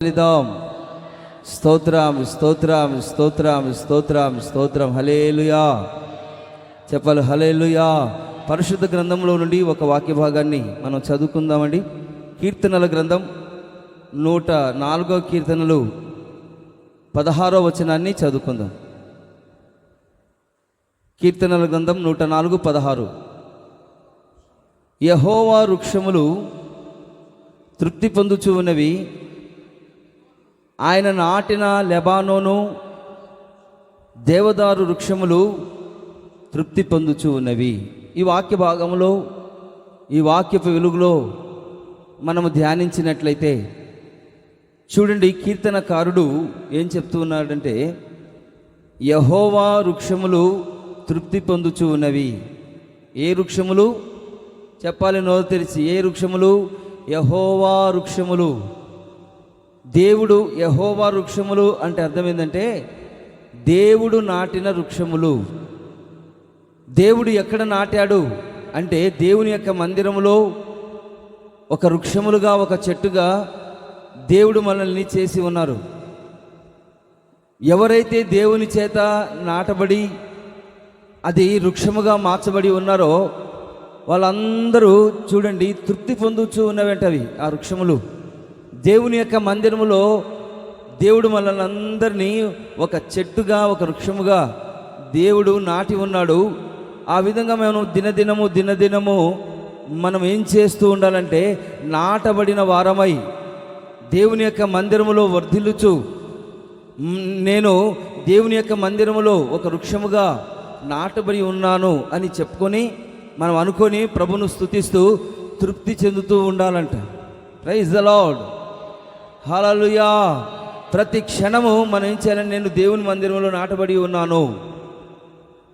స్తోత్రం స్తోత్రం స్తోత్రం స్తోత్రం స్తోత్రం స్తోత్రం. హల్లెలూయా చెప్పాలి. హల్లెలూయా. పరిశుద్ధ గ్రంథంలో నుండి ఒక వాక్య భాగాన్ని మనం చదువుకుందామండి. కీర్తనల గ్రంథం 104వ కీర్తనలు 16వ వచనాన్ని చదువుకుందాం. కీర్తనల గ్రంథం 104:16. యెహోవా వృక్షములు తృప్తి పొందుచు ఉన్నవి, ఆయన నాటిన లెబానోను దేవదారు వృక్షములు తృప్తి పొందుచు ఉన్నవి. ఈ వాక్య భాగంలో, ఈ వాక్యపు వెలుగులో మనము ధ్యానించినట్లయితే చూడండి, కీర్తనకారుడు ఏం చెప్తూ ఉన్నాడంటే, యెహోవా వృక్షములు తృప్తి పొందుచు ఉన్నవి. ఏ వృక్షములు చెప్పాలి? నోరు తెరిచి. ఏ వృక్షములు? యెహోవా వృక్షములు. దేవుడు యెహోవా వృక్షములు అంటే అర్థం ఏంటంటే దేవుడు నాటిన వృక్షములు. దేవుడు ఎక్కడ నాటాడు అంటే దేవుని యొక్క మందిరములో ఒక వృక్షములుగా, ఒక చెట్టుగా దేవుడు మనల్ని చేసి ఉన్నారు. ఎవరైతే దేవుని చేత నాటబడి అది వృక్షముగా మార్చబడి ఉన్నారో వాళ్ళందరూ చూడండి తృప్తి పొందుచూ ఉన్నవంటవి ఆ వృక్షములు. దేవుని యొక్క మందిరములో దేవుడు మనల్ని అందరినీ ఒక చెట్టుగా, ఒక వృక్షముగా దేవుడు నాటి ఉన్నాడు. ఆ విధంగా మనం దినదినము మనం ఏం చేస్తూ ఉండాలంటే నాటబడిన వారమై దేవుని యొక్క మందిరములో వర్ధిల్లుచు, నేను దేవుని యొక్క మందిరములో ఒక వృక్షముగా నాటబడి ఉన్నాను అని చెప్పుకొని మనం అనుకొని ప్రభును స్తుతిస్తూ తృప్తి చెందుతూ ఉండాలంట. Praise the lord. హల్లెలూయా. ప్రతి క్షణము మనం ఏం చేయాలని, నేను దేవుని మందిరంలో నాటబడి ఉన్నాను,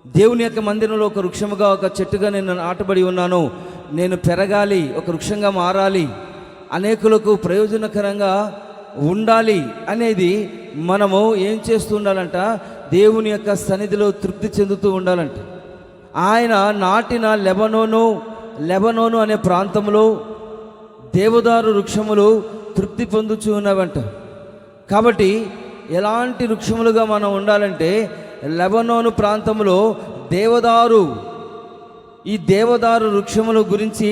దేవుని యొక్క మందిరంలో ఒక వృక్షముగా, ఒక చెట్టుగా నేను నాటబడి ఉన్నాను, నేను పెరగాలి, ఒక వృక్షంగా మారాలి, అనేకులకు ప్రయోజనకరంగా ఉండాలి అనేది మనము ఏం చేస్తూ ఉండాలంట, దేవుని యొక్క సన్నిధిలో తృప్తి చెందుతూ ఉండాలంట. ఆయన నాటిన లెబనోను అనే ప్రాంతంలో దేవదారు వృక్షములు తృప్తి పొందుచూ ఉన్నవంట. కాబట్టి ఎలాంటి వృక్షములుగా మనం ఉండాలంటే లెబనోను ప్రాంతంలో ఈ దేవదారు వృక్షముల గురించి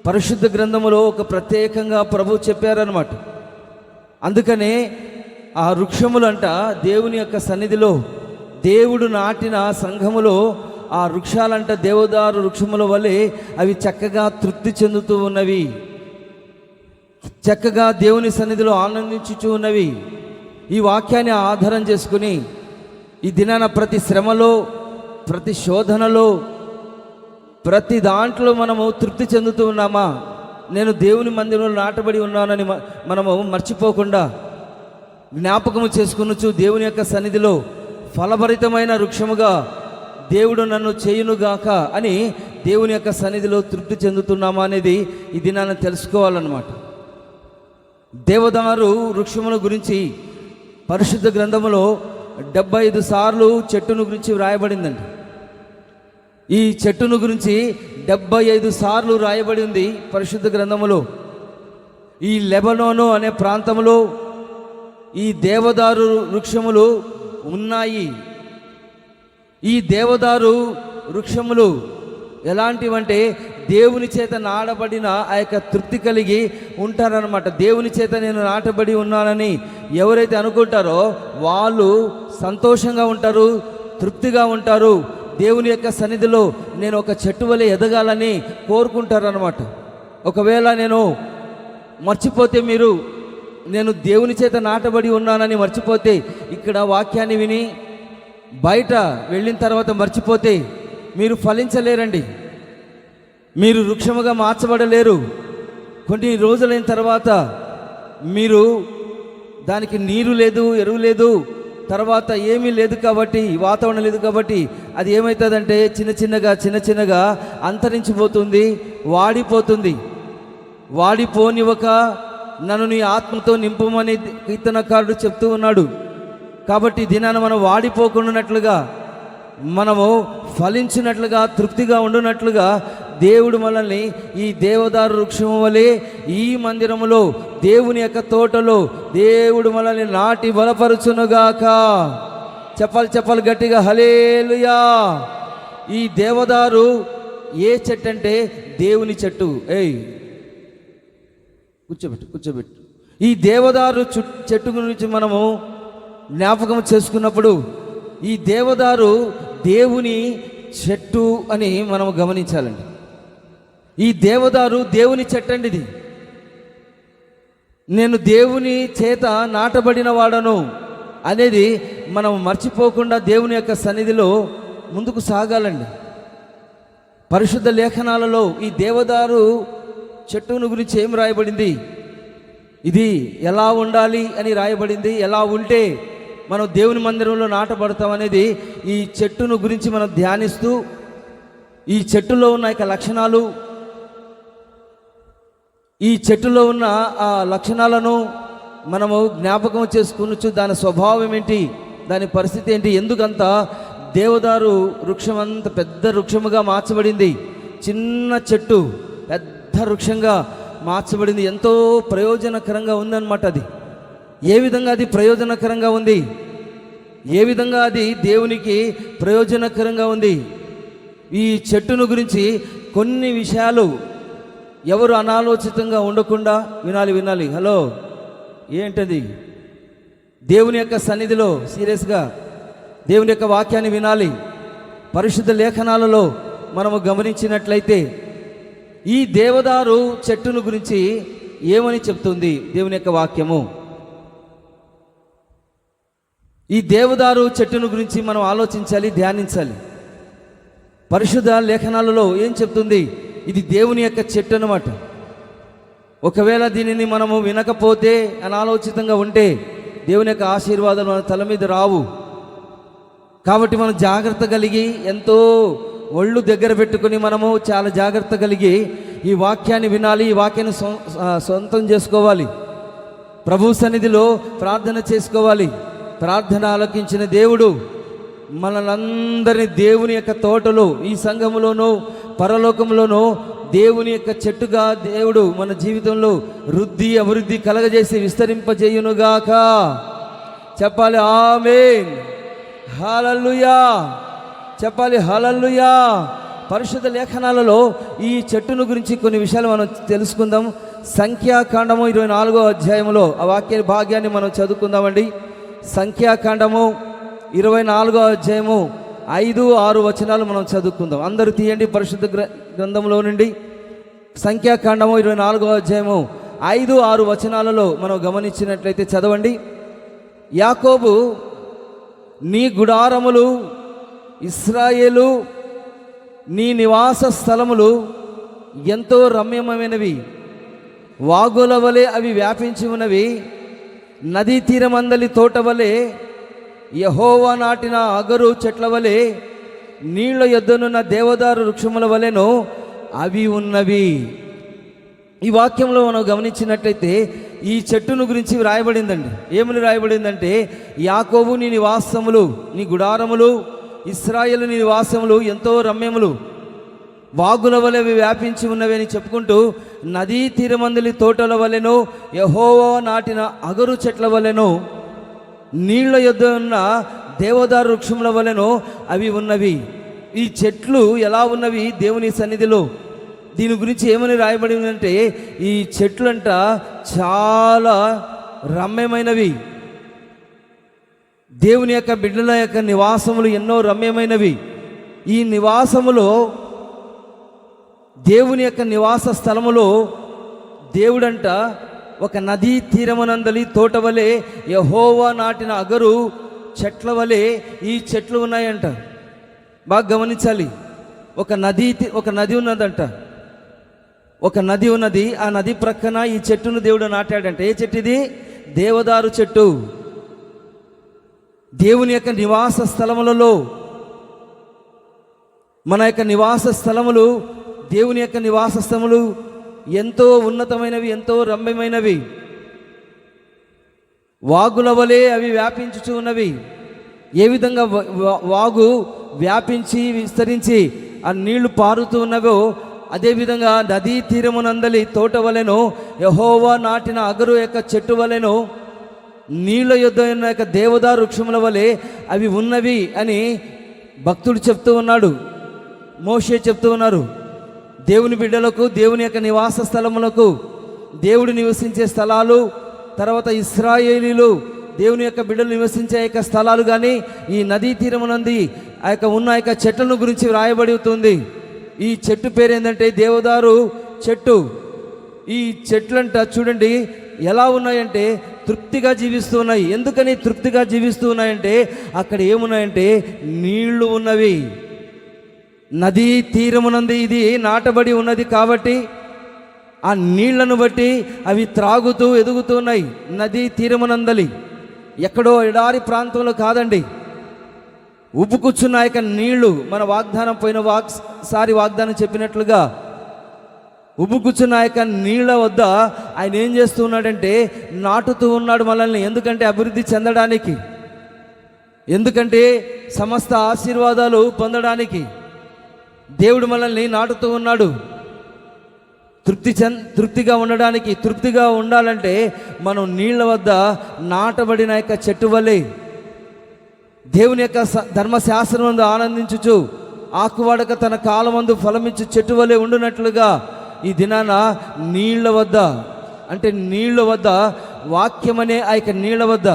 పరిశుద్ధ గ్రంథములో ఒక ప్రత్యేకంగా ప్రభు చెప్పారనమాట. అందుకనే ఆ వృక్షములంట దేవుని యొక్క సన్నిధిలో దేవుడు నాటిన సంఘములో ఆ వృక్షాలంట దేవదారు వృక్షముల వలె అవి చక్కగా తృప్తి చెందుతూ ఉన్నవి, చక్కగా దేవుని సన్నిధిలో ఆనందించుచూ ఉన్నవి. ఈ వాక్యాన్ని ఆధారం చేసుకుని ఈ దినాన ప్రతి శ్రమలో, ప్రతి శోధనలో, ప్రతి దాంట్లో మనము తృప్తి చెందుతూ ఉన్నామా? నేను దేవుని మందిరంలో నాటబడి ఉన్నానని మనము మర్చిపోకుండా జ్ఞాపకము చేసుకునొచ్చు. దేవుని యొక్క సన్నిధిలో ఫలభరితమైన వృక్షముగా దేవుడు నన్ను చేయునుగాక అని దేవుని యొక్క సన్నిధిలో తృప్తి చెందుతున్నామా అనేది ఈ దినాన్ని తెలుసుకోవాలన్నమాట. దేవదారు వృక్షముల గురించి పరిశుద్ధ గ్రంథములో 75 సార్లు చెట్టును గురించి వ్రాయబడిందండి. ఈ చెట్టును గురించి 75 సార్లు రాయబడి ఉంది పరిశుద్ధ గ్రంథములో. ఈ లెబనోను అనే ప్రాంతంలో ఈ దేవదారు వృక్షములు ఉన్నాయి. ఈ దేవదారు వృక్షములు ఎలాంటివంటే దేవుని చేత నాటబడిన ఆ యొక్క తృప్తి కలిగి ఉంటారనమాట. దేవుని చేత నేను నాటబడి ఉన్నానని ఎవరైతే అనుకుంటారో వాళ్ళు సంతోషంగా ఉంటారు, తృప్తిగా ఉంటారు. దేవుని యొక్క సన్నిధిలో నేను ఒక చెట్టు వలె ఎదగాలని కోరుకుంటారనమాట. ఒకవేళ నేను మర్చిపోతే, నేను దేవుని చేత నాటబడి ఉన్నానని మర్చిపోతే, ఇక్కడ వాక్యాన్ని విని బయట వెళ్ళిన తర్వాత మర్చిపోతే మీరు ఫలించలేరండి, మీరు వృక్షముగా మార్చబడలేరు. కొన్ని రోజులైన తర్వాత మీరు దానికి నీరు లేదు, ఎరువు లేదు, తర్వాత ఏమీ లేదు కాబట్టి, వాతావరణం లేదు కాబట్టి అది ఏమవుతుందంటే చిన్న చిన్నగా అంతరించిపోతుంది, వాడిపోతుంది. వాడిపోనివ్వక నన్ను నీ ఆత్మతో నింపమని కీర్తనకారుడు చెప్తూ ఉన్నాడు. కాబట్టి దినాన మనం వాడిపోకుండానట్లుగా, మనము ఫలించినట్లుగా, తృప్తిగా ఉండునట్లుగా దేవుడు మనల్ని ఈ దేవదారు వృక్షము వలె ఈ మందిరములో, దేవుని యొక్క తోటలో దేవుడు మనల్ని నాటి బలపరుచునుగాక. చెప్పాలి గట్టిగా హల్లెలూయా. ఈ దేవదారు ఏ చెట్టు అంటే దేవుని చెట్టు. కూర్చోబెట్టు. ఈ దేవదారు చెట్టు గురించి మనము జ్ఞాపకం చేసుకున్నప్పుడు ఈ దేవదారు దేవుని చెట్టు అని మనము గమనించాలండి. ఈ దేవదారు దేవుని చెట్టు అండి. ఇది నేను దేవుని చేత నాటబడిన వాడను అనేది మనం మర్చిపోకుండా దేవుని యొక్క సన్నిధిలో ముందుకు సాగాలండి. పరిశుద్ధ లేఖనాలలో ఈ దేవదారు చెట్టును గురించి ఏం రాయబడింది, ఇది ఎలా ఉండాలి అని రాయబడింది, ఎలా ఉంటే మనం దేవుని మందిరంలో నాటబడతాం అనేది ఈ చెట్టును గురించి మనం ధ్యానిస్తూ ఈ చెట్టులో ఉన్న యొక్క లక్షణాలు, ఈ చెట్టులో ఉన్న ఆ లక్షణాలను మనము జ్ఞాపకం చేసుకునొచ్చు. దాని స్వభావం ఏంటి, దాని పరిస్థితి ఏంటి, ఎందుకంత దేవదారు వృక్షం అంత పెద్ద వృక్షముగా మార్చబడింది, చిన్న చెట్టు పెద్ద వృక్షంగా మార్చబడింది, ఎంతో ప్రయోజనకరంగా ఉందన్నమాట. అది ఏ విధంగా అది ప్రయోజనకరంగా ఉంది, ఏ విధంగా అది దేవునికి ప్రయోజనకరంగా ఉంది. ఈ చెట్టును గురించి కొన్ని విషయాలు ఎవరు అనాలోచితంగా ఉండకుండా వినాలి. హలో, ఏంటది? దేవుని యొక్క సన్నిధిలో సీరియస్గా దేవుని యొక్క వాక్యాన్ని వినాలి. పరిశుద్ధ లేఖనాలలో మనము గమనించినట్లయితే ఈ దేవదారు చెట్టును గురించి ఏమని చెప్తుంది దేవుని యొక్క వాక్యము? ఈ దేవదారు చెట్టును గురించి మనం ఆలోచించాలి, ధ్యానించాలి. పరిశుద్ధ లేఖనాలలో ఏం చెప్తుంది? ఇది దేవుని యొక్క చెట్టు అన్నమాట. ఒకవేళ దీనిని మనము వినకపోతే, అనాలోచితంగా ఉంటే దేవుని యొక్క ఆశీర్వాదాలు మన తల మీద రావు. కాబట్టి మనం జాగ్రత్త కలిగి, ఎంతో ఒళ్ళు దగ్గర పెట్టుకుని మనము చాలా జాగ్రత్త కలిగి ఈ వాక్యాన్ని వినాలి, ఈ వాక్యాన్ని సొంతం చేసుకోవాలి, ప్రభు సన్నిధిలో ప్రార్థన చేసుకోవాలి. ప్రార్థన ఆలకించిన దేవుడు మనలందరినీ దేవుని యొక్క తోటలో, ఈ సంఘములోనూ పరలోకంలోనూ దేవుని యొక్క చెట్టుగా దేవుడు మన జీవితంలో వృద్ధి అభివృద్ధి కలగజేసి విస్తరింపజేయునుగాక. చెప్పాలి ఆమేన్, హల్లెలూయా. చెప్పాలి హల్లెలూయా. పరిశుద్ధ లేఖనాలలో ఈ చెట్టును గురించి కొన్ని విషయాలు మనం తెలుసుకుందాం. సంఖ్యాకాండము 24వ అధ్యాయంలో ఆ వాక్య భాగ్యాన్ని మనం చదువుకుందామండి. సంఖ్యాకాండము 24వ అధ్యాయము 5, 6 వచనాలు మనం చదువుకుందాం. అందరూ తీయండి పరిశుద్ధ గ్రంథంలో నుండి. సంఖ్యాకాండము 24వ అధ్యాయము 5, 6 వచనాలలో మనం గమనించినట్లయితే చదవండి. యాకోబు, నీ గుడారములు, ఇశ్రాయేలు నీ నివాస స్థలములు ఎంతో రమ్యమైనవి, వాగుల వలె అవి వ్యాపించి ఉన్నవి, నదీ తీరమందలి తోట వలె, యెహోవా నాటిన అగరు చెట్ల వలె, నీళ్ల యొద్దనున్న దేవదారు వృక్షముల వలెను అవి ఉన్నవి. ఈ వాక్యంలో మనం గమనించినట్లయితే ఈ చెట్టును గురించి రాయబడిందండి. ఏమని రాయబడిందంటే, యాకోబు నీ నివాసములు, నీ గుడారములు, ఇశ్రాయేలు నీ నివాసములు ఎంతో రమ్యములు, వాగుల వలె వ్యాపించి ఉన్నవి అని చెప్పుకుంటూ, నదీ తీరమందలి తోటల వలెను, యెహోవా నాటిన అగరు చెట్ల వలెను, నీళ్ల యొద్ద ఉన్న దేవదారు వృక్షముల వలెను అవి ఉన్నవి. ఈ చెట్లు ఎలా ఉన్నవి దేవుని సన్నిధిలో? దీని గురించి ఏమని రాయబడిందంటే, ఈ చెట్లంట చాలా రమ్యమైనవి, దేవుని యొక్క బిడ్డల యొక్క నివాసములు ఎన్నో రమ్యమైనవి. ఈ నివాసములో, దేవుని యొక్క నివాస స్థలములో దేవుడంట ఒక నదీ తీరమనందలి తోట వలె, యెహోవా నాటిన అగరు చెట్ల వలె ఈ చెట్లు ఉన్నాయంట. బాగా గమనించాలి. ఒక నది ఉన్నదంట, ఒక నది ఉన్నది. ఆ నది ప్రక్కన ఈ చెట్టును దేవుడు నాటాడంట. ఏ చెట్టు ఇది? దేవదారు చెట్టు. దేవుని యొక్క నివాస స్థలములలో, మన యొక్క నివాస స్థలములు, దేవుని యొక్క నివాస స్థలములు ఎంతో ఉన్నతమైనవి, ఎంతో రమ్యమైనవి, వాగుల వలె అవి వ్యాపించుచు ఉన్నవి. ఏ విధంగా వాగు వ్యాపించి విస్తరించి ఆ నీళ్లు పారుతూ ఉన్నవో అదేవిధంగా నదీ తీరమునందలి తోట వలెను, యెహోవా నాటిన అగరు యొక్క చెట్టు వలెను, నీళ్ళ యొద్ద ఉన్న యొక్క దేవదారు వృక్షముల వలె అవి ఉన్నవి అని భక్తుడు చెప్తూ ఉన్నాడు, మోషే చెప్తూ ఉన్నారు. దేవుని బిడ్డలకు, దేవుని యొక్క నివాస స్థలములకు, దేవుడు నివసించే స్థలాలు, తర్వాత ఇశ్రాయేలీలు దేవుని యొక్క బిడ్డలు నివసించే యొక్క స్థలాలు కానీ ఈ నదీ తీరమునంది ఆ యొక్క ఉన్న యొక్క చెట్లను గురించి వ్రాయబడుతుంది. ఈ చెట్టు పేరు ఏంటంటే దేవదారు చెట్టు. ఈ చెట్లంట చూడండి ఎలా ఉన్నాయంటే తృప్తిగా జీవిస్తూ ఉన్నాయి. ఎందుకని తృప్తిగా జీవిస్తూ ఉన్నాయంటే అక్కడ ఏమున్నాయంటే నీళ్లు ఉన్నవి. నదీ తీరమునంది ఇది నాటబడి ఉన్నది కాబట్టి ఆ నీళ్లను బట్టి అవి త్రాగుతూ ఎదుగుతున్నాయి. నదీ తీరమునందలి ఎక్కడో ఎడారి ప్రాంతంలో కాదండి, ఉబ్బుకూర్చున్న యొక్క నీళ్లు. మన వాగ్దానం పోయిన వాగ్దానం చెప్పినట్లుగా ఉబ్బుకూర్చున్న యొక్క నీళ్ల వద్ద ఆయన ఏం చేస్తూ ఉన్నాడంటే నాటుతూ ఉన్నాడు మనల్ని. ఎందుకంటే అభివృద్ధి చెందడానికి, ఎందుకంటే సమస్త ఆశీర్వాదాలు పొందడానికి దేవుడు మనల్ని నాటుతూ ఉన్నాడు. తృప్తిగా ఉండడానికి, తృప్తిగా ఉండాలంటే మనం నీళ్ల వద్ద నాటబడిన యొక్క చెట్టు వలె దేవుని యొక్క ధర్మశాస్త్రం ఆనందించుచు ఆకువాడక తన కాలమందు ఫలమిచ్చు చెట్టు వలె ఉండునట్లుగా ఈ దినాన నీళ్ల వద్ద, అంటే నీళ్ల వద్ద వాక్యమనే ఆ యొక్క నీళ్ల వద్ద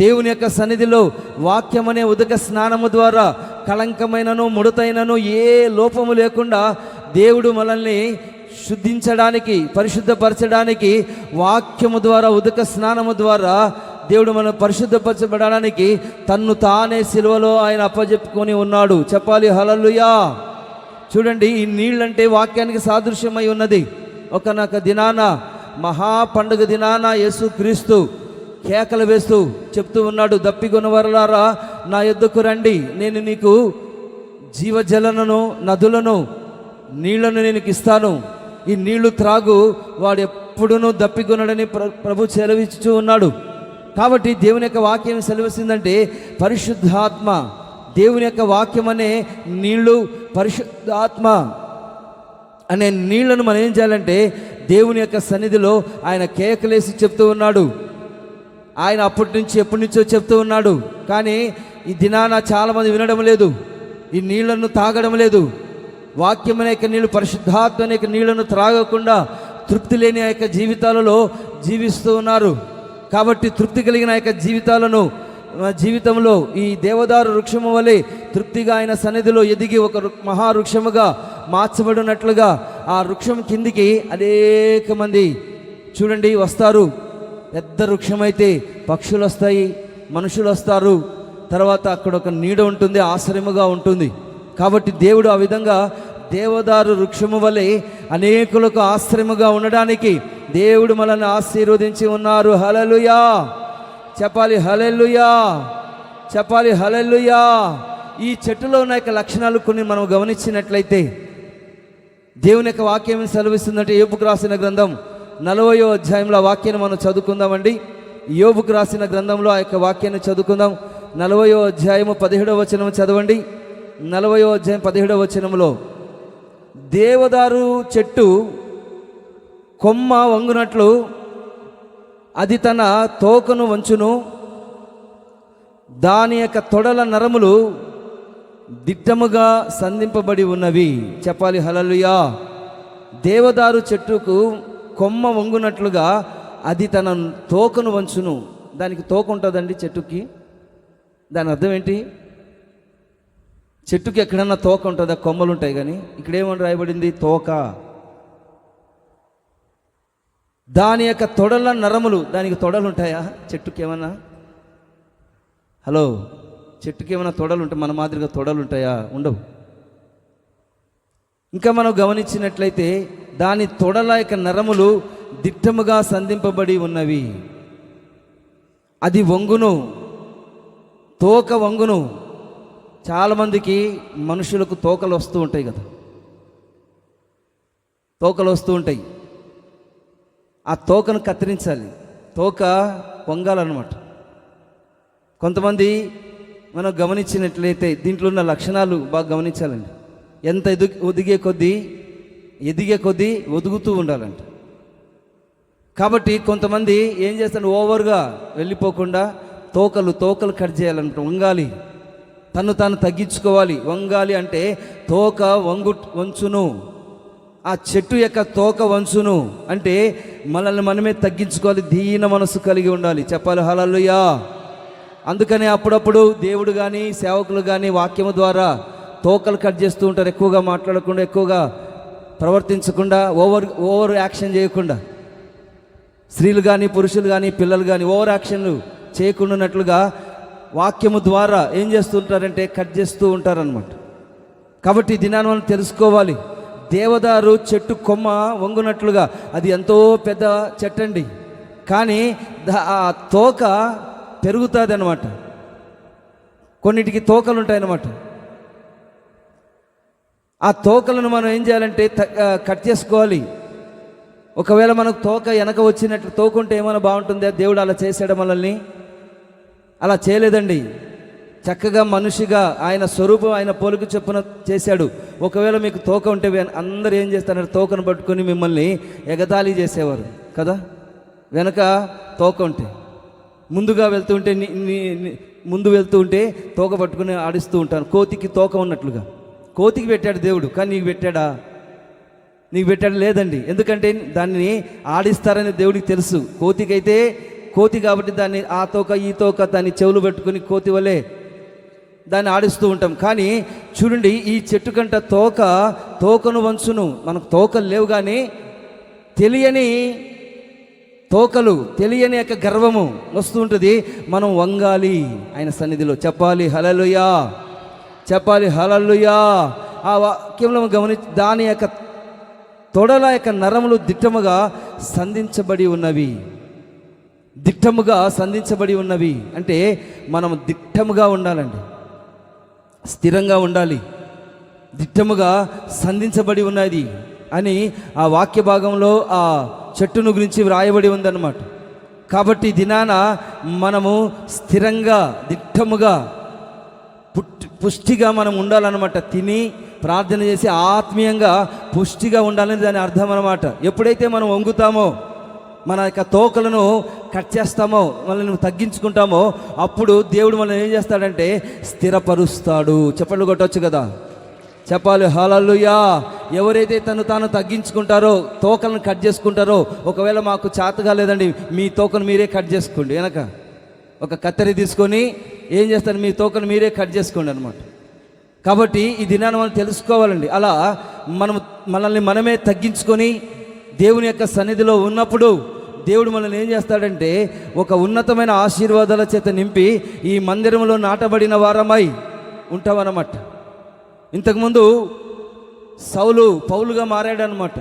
దేవుని యొక్క సన్నిధిలో వాక్యమనే ఉదక స్నానము ద్వారా కళంకమైనను ముడతైనను ఏ లోపము లేకుండా దేవుడు మనల్ని శుద్ధించడానికి, పరిశుద్ధపరచడానికి వాక్యము ద్వారా, ఉదక స్నానము ద్వారా దేవుడు మనం పరిశుద్ధపరచబడడానికి తన్ను తానే సిలువలో ఆయన అప్పజెప్పుకొని ఉన్నాడు. చెప్పాలి హల్లెలూయా. చూడండి, ఈ నీళ్ళంటే వాక్యానికి సాదృశ్యమై ఉన్నది. ఒకనొక దినాన, మహా పండుగ దినాన యేసు క్రీస్తు కేకలు వేస్తూ చెప్తూ ఉన్నాడు, దప్పిగొన్నవారలారా నా యొద్దకు రండి, నేను నీకు జీవజలను, నదులను, నీళ్లను నేను ఇస్తాను. ఈ నీళ్లు త్రాగు, వాడు ఎప్పుడునూ దప్పిగొనడని ప్రభు సెలవిస్తూ ఉన్నాడు. కాబట్టి దేవుని యొక్క వాక్యం సెలవిస్తుందంటే పరిశుద్ధాత్మ, దేవుని యొక్క వాక్యం అనే నీళ్లు, పరిశుద్ధాత్మ అనే నీళ్లను మనం ఏం చేయాలంటే దేవుని యొక్క సన్నిధిలో ఆయన కేకలేసి చెప్తూ ఉన్నాడు. ఆయన ఎప్పటి నుంచో చెప్తూ ఉన్నాడు. కానీ ఈ దినాన చాలామంది వినడం లేదు, ఈ నీళ్లను తాగడం లేదు. వాక్యం అనే యొక్క నీళ్లు, పరిశుద్ధాత్మ అనే నీళ్లను త్రాగకుండా తృప్తి లేని యొక్క జీవితాలలో జీవిస్తూ ఉన్నారు. కాబట్టి తృప్తి కలిగిన యొక్క జీవితంలో ఈ దేవదారు వృక్షము వలె తృప్తిగా ఆయన సన్నిధిలో ఎదిగి ఒక మహావృక్షముగా మార్చబడినట్లుగా ఆ వృక్షం కిందికి అనేక మంది చూడండి వస్తారు. పెద్ద వృక్షమైతే పక్షులు వస్తాయి, మనుషులు వస్తారు, తర్వాత అక్కడ ఒక నీడ ఉంటుంది, ఆశ్రయముగా ఉంటుంది. కాబట్టి దేవుడు ఆ విధంగా దేవదారు వృక్షము వలె అనేకులకు ఆశ్రయముగా ఉండడానికి దేవుడు మనల్ని ఆశీర్వదించి ఉన్నారు. హల్లెలూయా. చెప్పాలి హల్లెలూయా, చెప్పాలి హల్లెలూయా. ఈ చెట్టులో ఉన్న యొక్క లక్షణాలు కొన్ని మనం గమనించినట్లయితే దేవుని యొక్క వాక్యం సెలవిస్తుందంటే యోబుకు రాసిన గ్రంథం 40వ అధ్యాయంలో ఆ వాక్యాన్ని మనం చదువుకుందామండి. యోబుకు రాసిన గ్రంథంలో ఆ యొక్క వాక్యాన్ని చదువుకుందాం. 40వ అధ్యాయము 17వ వచనం చదవండి. 40వ అధ్యాయం 17వ వచనంలో, దేవదారు చెట్టు కొమ్మ వంగునట్లు అది తన తోకను వంచును, దాని యొక్క తొడల నరములు దిట్టముగా సంధింపబడి ఉన్నవి. చెప్పాలి హల్లెలూయా. దేవదారు చెట్టుకు కొమ్మ వంగునట్లుగా అది తన తోకను వంచును. దానికి తోక ఉంటుందండి చెట్టుకి. దాని అర్థం ఏంటి? చెట్టుకి ఎక్కడన్నా తోక ఉంటుందా? కొమ్మలు ఉంటాయి. కానీ ఇక్కడ ఏమని రాయబడింది? తోక. దాని యొక్క తొడల నరములు, దానికి తొడలు ఉంటాయా చెట్టుకి? ఏమన్నా హలో, చెట్టుకి ఏమైనా తొడలు ఉంటాయి? మన మాదిరిగా తొడలు ఉంటాయా? ఉండవు. ఇంకా మనం గమనించినట్లయితే దాని తొడల యొక్క నరములు దిట్టముగా సంధింపబడి ఉన్నవి. అది వంగును, తోక వంగును. చాలామందికి మనుషులకు తోకలు వస్తూ ఉంటాయి కదా, తోకలు వస్తూ ఉంటాయి. ఆ తోకను కత్తిరించాలి, తోక వంగాలన్నమాట. కొంతమంది మనం గమనించినట్లయితే దీంట్లో ఉన్న లక్షణాలు బాగా గమనించాలండి. ఎంత ఒదిగే కొద్దీ ఎదిగే కొద్దీ ఒదుగుతూ ఉండాలంట. కాబట్టి కొంతమంది ఏం చేస్తారు, ఓవర్గా వెళ్ళిపోకుండా తోకలు కట్ చేయాలంట. వంగాలి, తాను తగ్గించుకోవాలి. వంగాలి అంటే తోక వంచును, ఆ చెట్టు యొక్క తోక వంచును అంటే మనల్ని మనమే తగ్గించుకోవాలి, దీన మనసు కలిగి ఉండాలి. చెప్పాలి హల్లెలూయా. అందుకని అప్పుడప్పుడు దేవుడు కానీ సేవకులు కానీ వాక్యము ద్వారా తోకలు కట్ చేస్తూ ఉంటారు. ఎక్కువగా మాట్లాడకుండా, ఎక్కువగా ప్రవర్తించకుండా, ఓవర్ యాక్షన్ చేయకుండా, స్త్రీలు కానీ పురుషులు కానీ పిల్లలు కానీ ఓవర్ యాక్షన్లు చేయకుండానట్లుగా వాక్యము ద్వారా ఏం చేస్తుంటారంటే కట్ చేస్తూ ఉంటారనమాట. కాబట్టి ఈ దినాన్ని మనం తెలుసుకోవాలి. దేవదారు చెట్టు కొమ్మ వంగునట్లుగా, అది ఎంతో పెద్ద చెట్టు అండి, కానీ ఆ తోక పెరుగుతుంది అనమాట. కొన్నిటికి తోకలు ఉంటాయన్నమాట. ఆ తోకలను మనం ఏం చేయాలంటే కట్ చేసుకోవాలి. ఒకవేళ మనకు తోక వెనక వచ్చినట్లు తోకుంటే ఏమైనా బాగుంటుందా? దేవుడు అలా చేశాడు మనల్ని? అలా చేయలేదండి. చక్కగా మనిషిగా ఆయన స్వరూపం, ఆయన పోలిక చొప్పున చేశాడు. ఒకవేళ మీకు తోక ఉంటే అందరూ ఏం చేస్తారంటే తోకను పట్టుకొని మిమ్మల్ని ఎగతాళి చేసేవారు కదా. వెనక తోక ఉంటే ముందుగా ముందు వెళ్తూ ఉంటే తోక పట్టుకుని ఆడిస్తూ ఉంటాను. కోతికి తోక ఉన్నట్లుగా కోతికి పెట్టాడు దేవుడు, కానీ నీకు పెట్టాడా? నీకు పెట్టాడు లేదండి. ఎందుకంటే దాన్ని ఆడిస్తారని దేవుడికి తెలుసు. కోతికైతే కోతి కాబట్టి దాన్ని ఆ తోక ఈ తోక దాన్ని చెవులు పెట్టుకుని కోతి వలె దాన్ని ఆడిస్తూ ఉంటాం. కానీ చూడండి, ఈ చెట్టు కంట తోకను వంచును. మనకు తోకలు లేవు, కానీ తెలియని తోకలు, తెలియని యొక్క గర్వము వస్తూ ఉంటుంది. మనం వంగాలి ఆయన సన్నిధిలో. చెప్పాలి హల్లెలూయా, చెప్పాలి హల్లెలూయా. ఆ వాక్యంలో దాని యొక్క తొడల యొక్క నరములు దిట్టముగా సంధించబడి ఉన్నవి. దిట్టముగా సంధించబడి ఉన్నవి అంటే మనం దిట్టముగా ఉండాలండి, స్థిరంగా ఉండాలి. దిట్టముగా సంధించబడి ఉన్నది అని ఆ వాక్య భాగంలో ఆ చెట్టును గురించి వ్రాయబడి ఉందన్నమాట. కాబట్టి దినాన మనము స్థిరంగా దిట్టముగా పుష్టిగా మనం ఉండాలన్నమాట. తిని ప్రార్థన చేసి ఆత్మీయంగా పుష్టిగా ఉండాలని దాని అర్థం అన్నమాట. ఎప్పుడైతే మనం వంగుతామో, మన యొక్క తోకలను కట్ చేస్తామో, మనల్ని తగ్గించుకుంటామో, అప్పుడు దేవుడు మనల్ని ఏం చేస్తాడంటే స్థిరపరుస్తాడు. చెప్పండి కొట్టవచ్చు కదా, చెప్పాలి హల్లెలూయా. ఎవరైతే తాను తగ్గించుకుంటారో, తోకలను కట్ చేసుకుంటారో, ఒకవేళ మాకు చేతగా లేదండి, మీ తోకను మీరే కట్ చేసుకోండి. వెనక ఒక కత్తెర తీసుకొని ఏం చేస్తారు, మీ తోకను మీరే కట్ చేసుకోండి అనమాట. కాబట్టి ఈ దినాన్ని మనం తెలుసుకోవాలండి. అలా మనల్ని మనమే తగ్గించుకొని దేవుని యొక్క సన్నిధిలో ఉన్నప్పుడు దేవుడు మనల్ని ఏం చేస్తాడంటే ఒక ఉన్నతమైన ఆశీర్వాదాల చేత నింపి ఈ మందిరంలో నాటబడిన వారమై ఉంటామన్నమాట. ఇంతకుముందు పౌలుగా మారాడనమాట.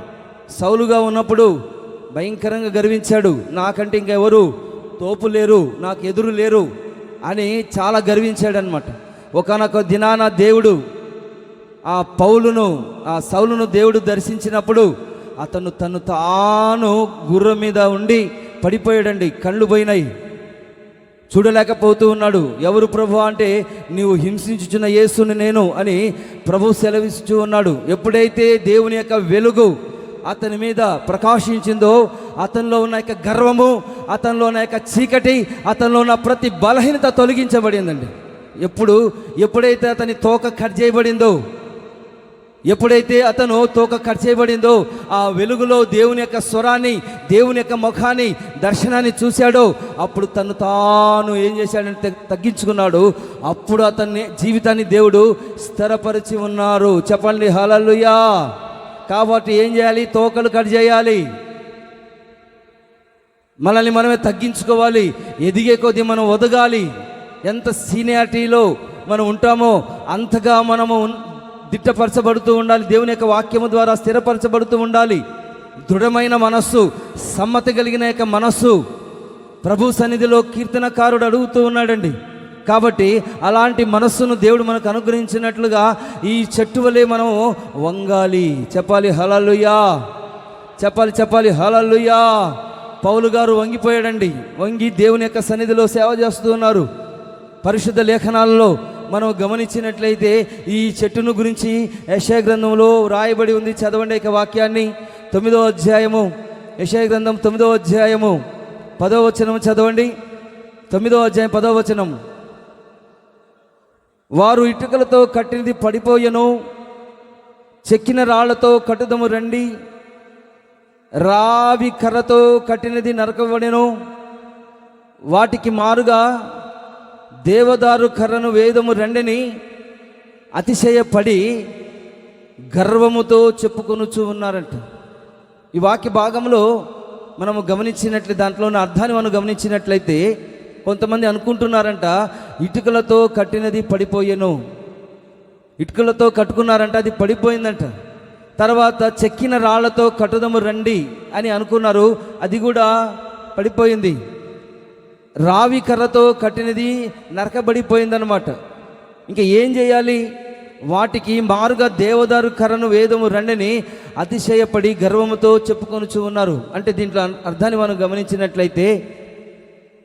సౌలుగా ఉన్నప్పుడు భయంకరంగా గర్వించాడు. నాకంటే ఇంకెవరు తోపు లేరు, నాకు ఎదురు లేరు అని చాలా గర్వించాడనమాట. ఒకానొక దినాన దేవుడు ఆ సౌలును దేవుడు దర్శించినప్పుడు అతను తాను గుర్రం మీద ఉండి పడిపోయాడండి. కళ్ళు పోయినాయి, చూడలేకపోతూ ఉన్నాడు. ఎవరు ప్రభు అంటే, నీవు హింసించుచున్న యేసుని నేను అని ప్రభు సెలవిస్తూ ఉన్నాడు. ఎప్పుడైతే దేవుని యొక్క వెలుగు అతని మీద ప్రకాశించిందో, అతనిలో ఉన్న యొక్క గర్వము, అతనిలో ఉన్న యొక్క చీకటి, అతనిలో ఉన్న ప్రతి బలహీనత తొలగించబడిందండి. ఎప్పుడైతే అతని తోక కట్ చేయబడిందో, ఎప్పుడైతే అతను తోక కట్ చేయబడిందో, ఆ వెలుగులో దేవుని యొక్క స్వరాన్ని, దేవుని యొక్క ముఖాన్ని, దర్శనాన్ని చూశాడో, అప్పుడు తాను ఏం చేశాడంటే తగ్గించుకున్నాడు. అప్పుడు అతన్ని జీవితాన్ని దేవుడు స్థిరపరిచి ఉన్నారు. చెప్పండి హల్లెలూయా. కాబట్టి ఏం చేయాలి? తోకలు కట్ చేయాలి, మనల్ని మనమే తగ్గించుకోవాలి. ఎదిగే కొద్దీ మనం ఒదగాలి. ఎంత సీనియారిటీలో మనం ఉంటామో అంతగా మనము దిట్టపరచబడుతూ ఉండాలి. దేవుని యొక్క వాక్యము ద్వారా స్థిరపరచబడుతూ ఉండాలి. దృఢమైన మనస్సు, సమ్మతి కలిగిన యొక్క మనస్సు ప్రభు సన్నిధిలో కీర్తనకారుడు అడుగుతూ ఉన్నాడండి. కాబట్టి అలాంటి మనస్సును దేవుడు మనకు అనుగ్రహించినట్లుగా ఈ చెట్టు వలె మనం వంగాలి. చెప్పాలి హల్లెలూయా, చెప్పాలి హల్లెలూయా. పౌలు గారు వంగిపోయాడండి. వంగి దేవుని యొక్క సన్నిధిలో సేవ చేస్తూ ఉన్నారు. పరిశుద్ధ లేఖనాలలో మనం గమనించినట్లయితే ఈ చెట్టును గురించి యెషయా గ్రంథంలో రాయబడి ఉంది. చదవండి ఇక వాక్యాన్ని. 9వ అధ్యాయము, యెషయా గ్రంథం 9వ అధ్యాయము 10వ వచనం చదవండి. 9వ అధ్యాయం 10వ వచనం. వారు ఇటుకలతో కట్టినది పడిపోయెను, చెక్కిన రాళ్లతో కట్టుదము రండి, రావి కర్రతో కట్టినది నరకబడెను, వాటికి మారుగా దేవదారు కర్రను వేదము రండిని అతిశయపడి గర్వముతో చెప్పుకొనుచూ ఉన్నారంట. ఈ వాక్య భాగంలో మనము గమనించినట్లయితే, దాంట్లో ఉన్న అర్థాన్ని మనం గమనించినట్లయితే, కొంతమంది అనుకుంటున్నారంట ఇటుకలతో కట్టినది పడిపోయెను, ఇటుకలతో కట్టుకున్నారంట, అది పడిపోయిందంట. తర్వాత చెక్కిన రాళ్లతో కట్టుదము రండి అని అనుకున్నారు, అది కూడా పడిపోయింది. రావి కర్రతో కట్టినది నరకబడిపోయిందనమాట. ఇంకా ఏం చేయాలి? వాటికి మారుగా దేవదారు కర్రను వేదము రండిని అతిశయపడి గర్వముతో చెప్పుకొనుచు ఉన్నారు. అంటే దీంట్లో అర్థాన్ని మనం గమనించినట్లయితే,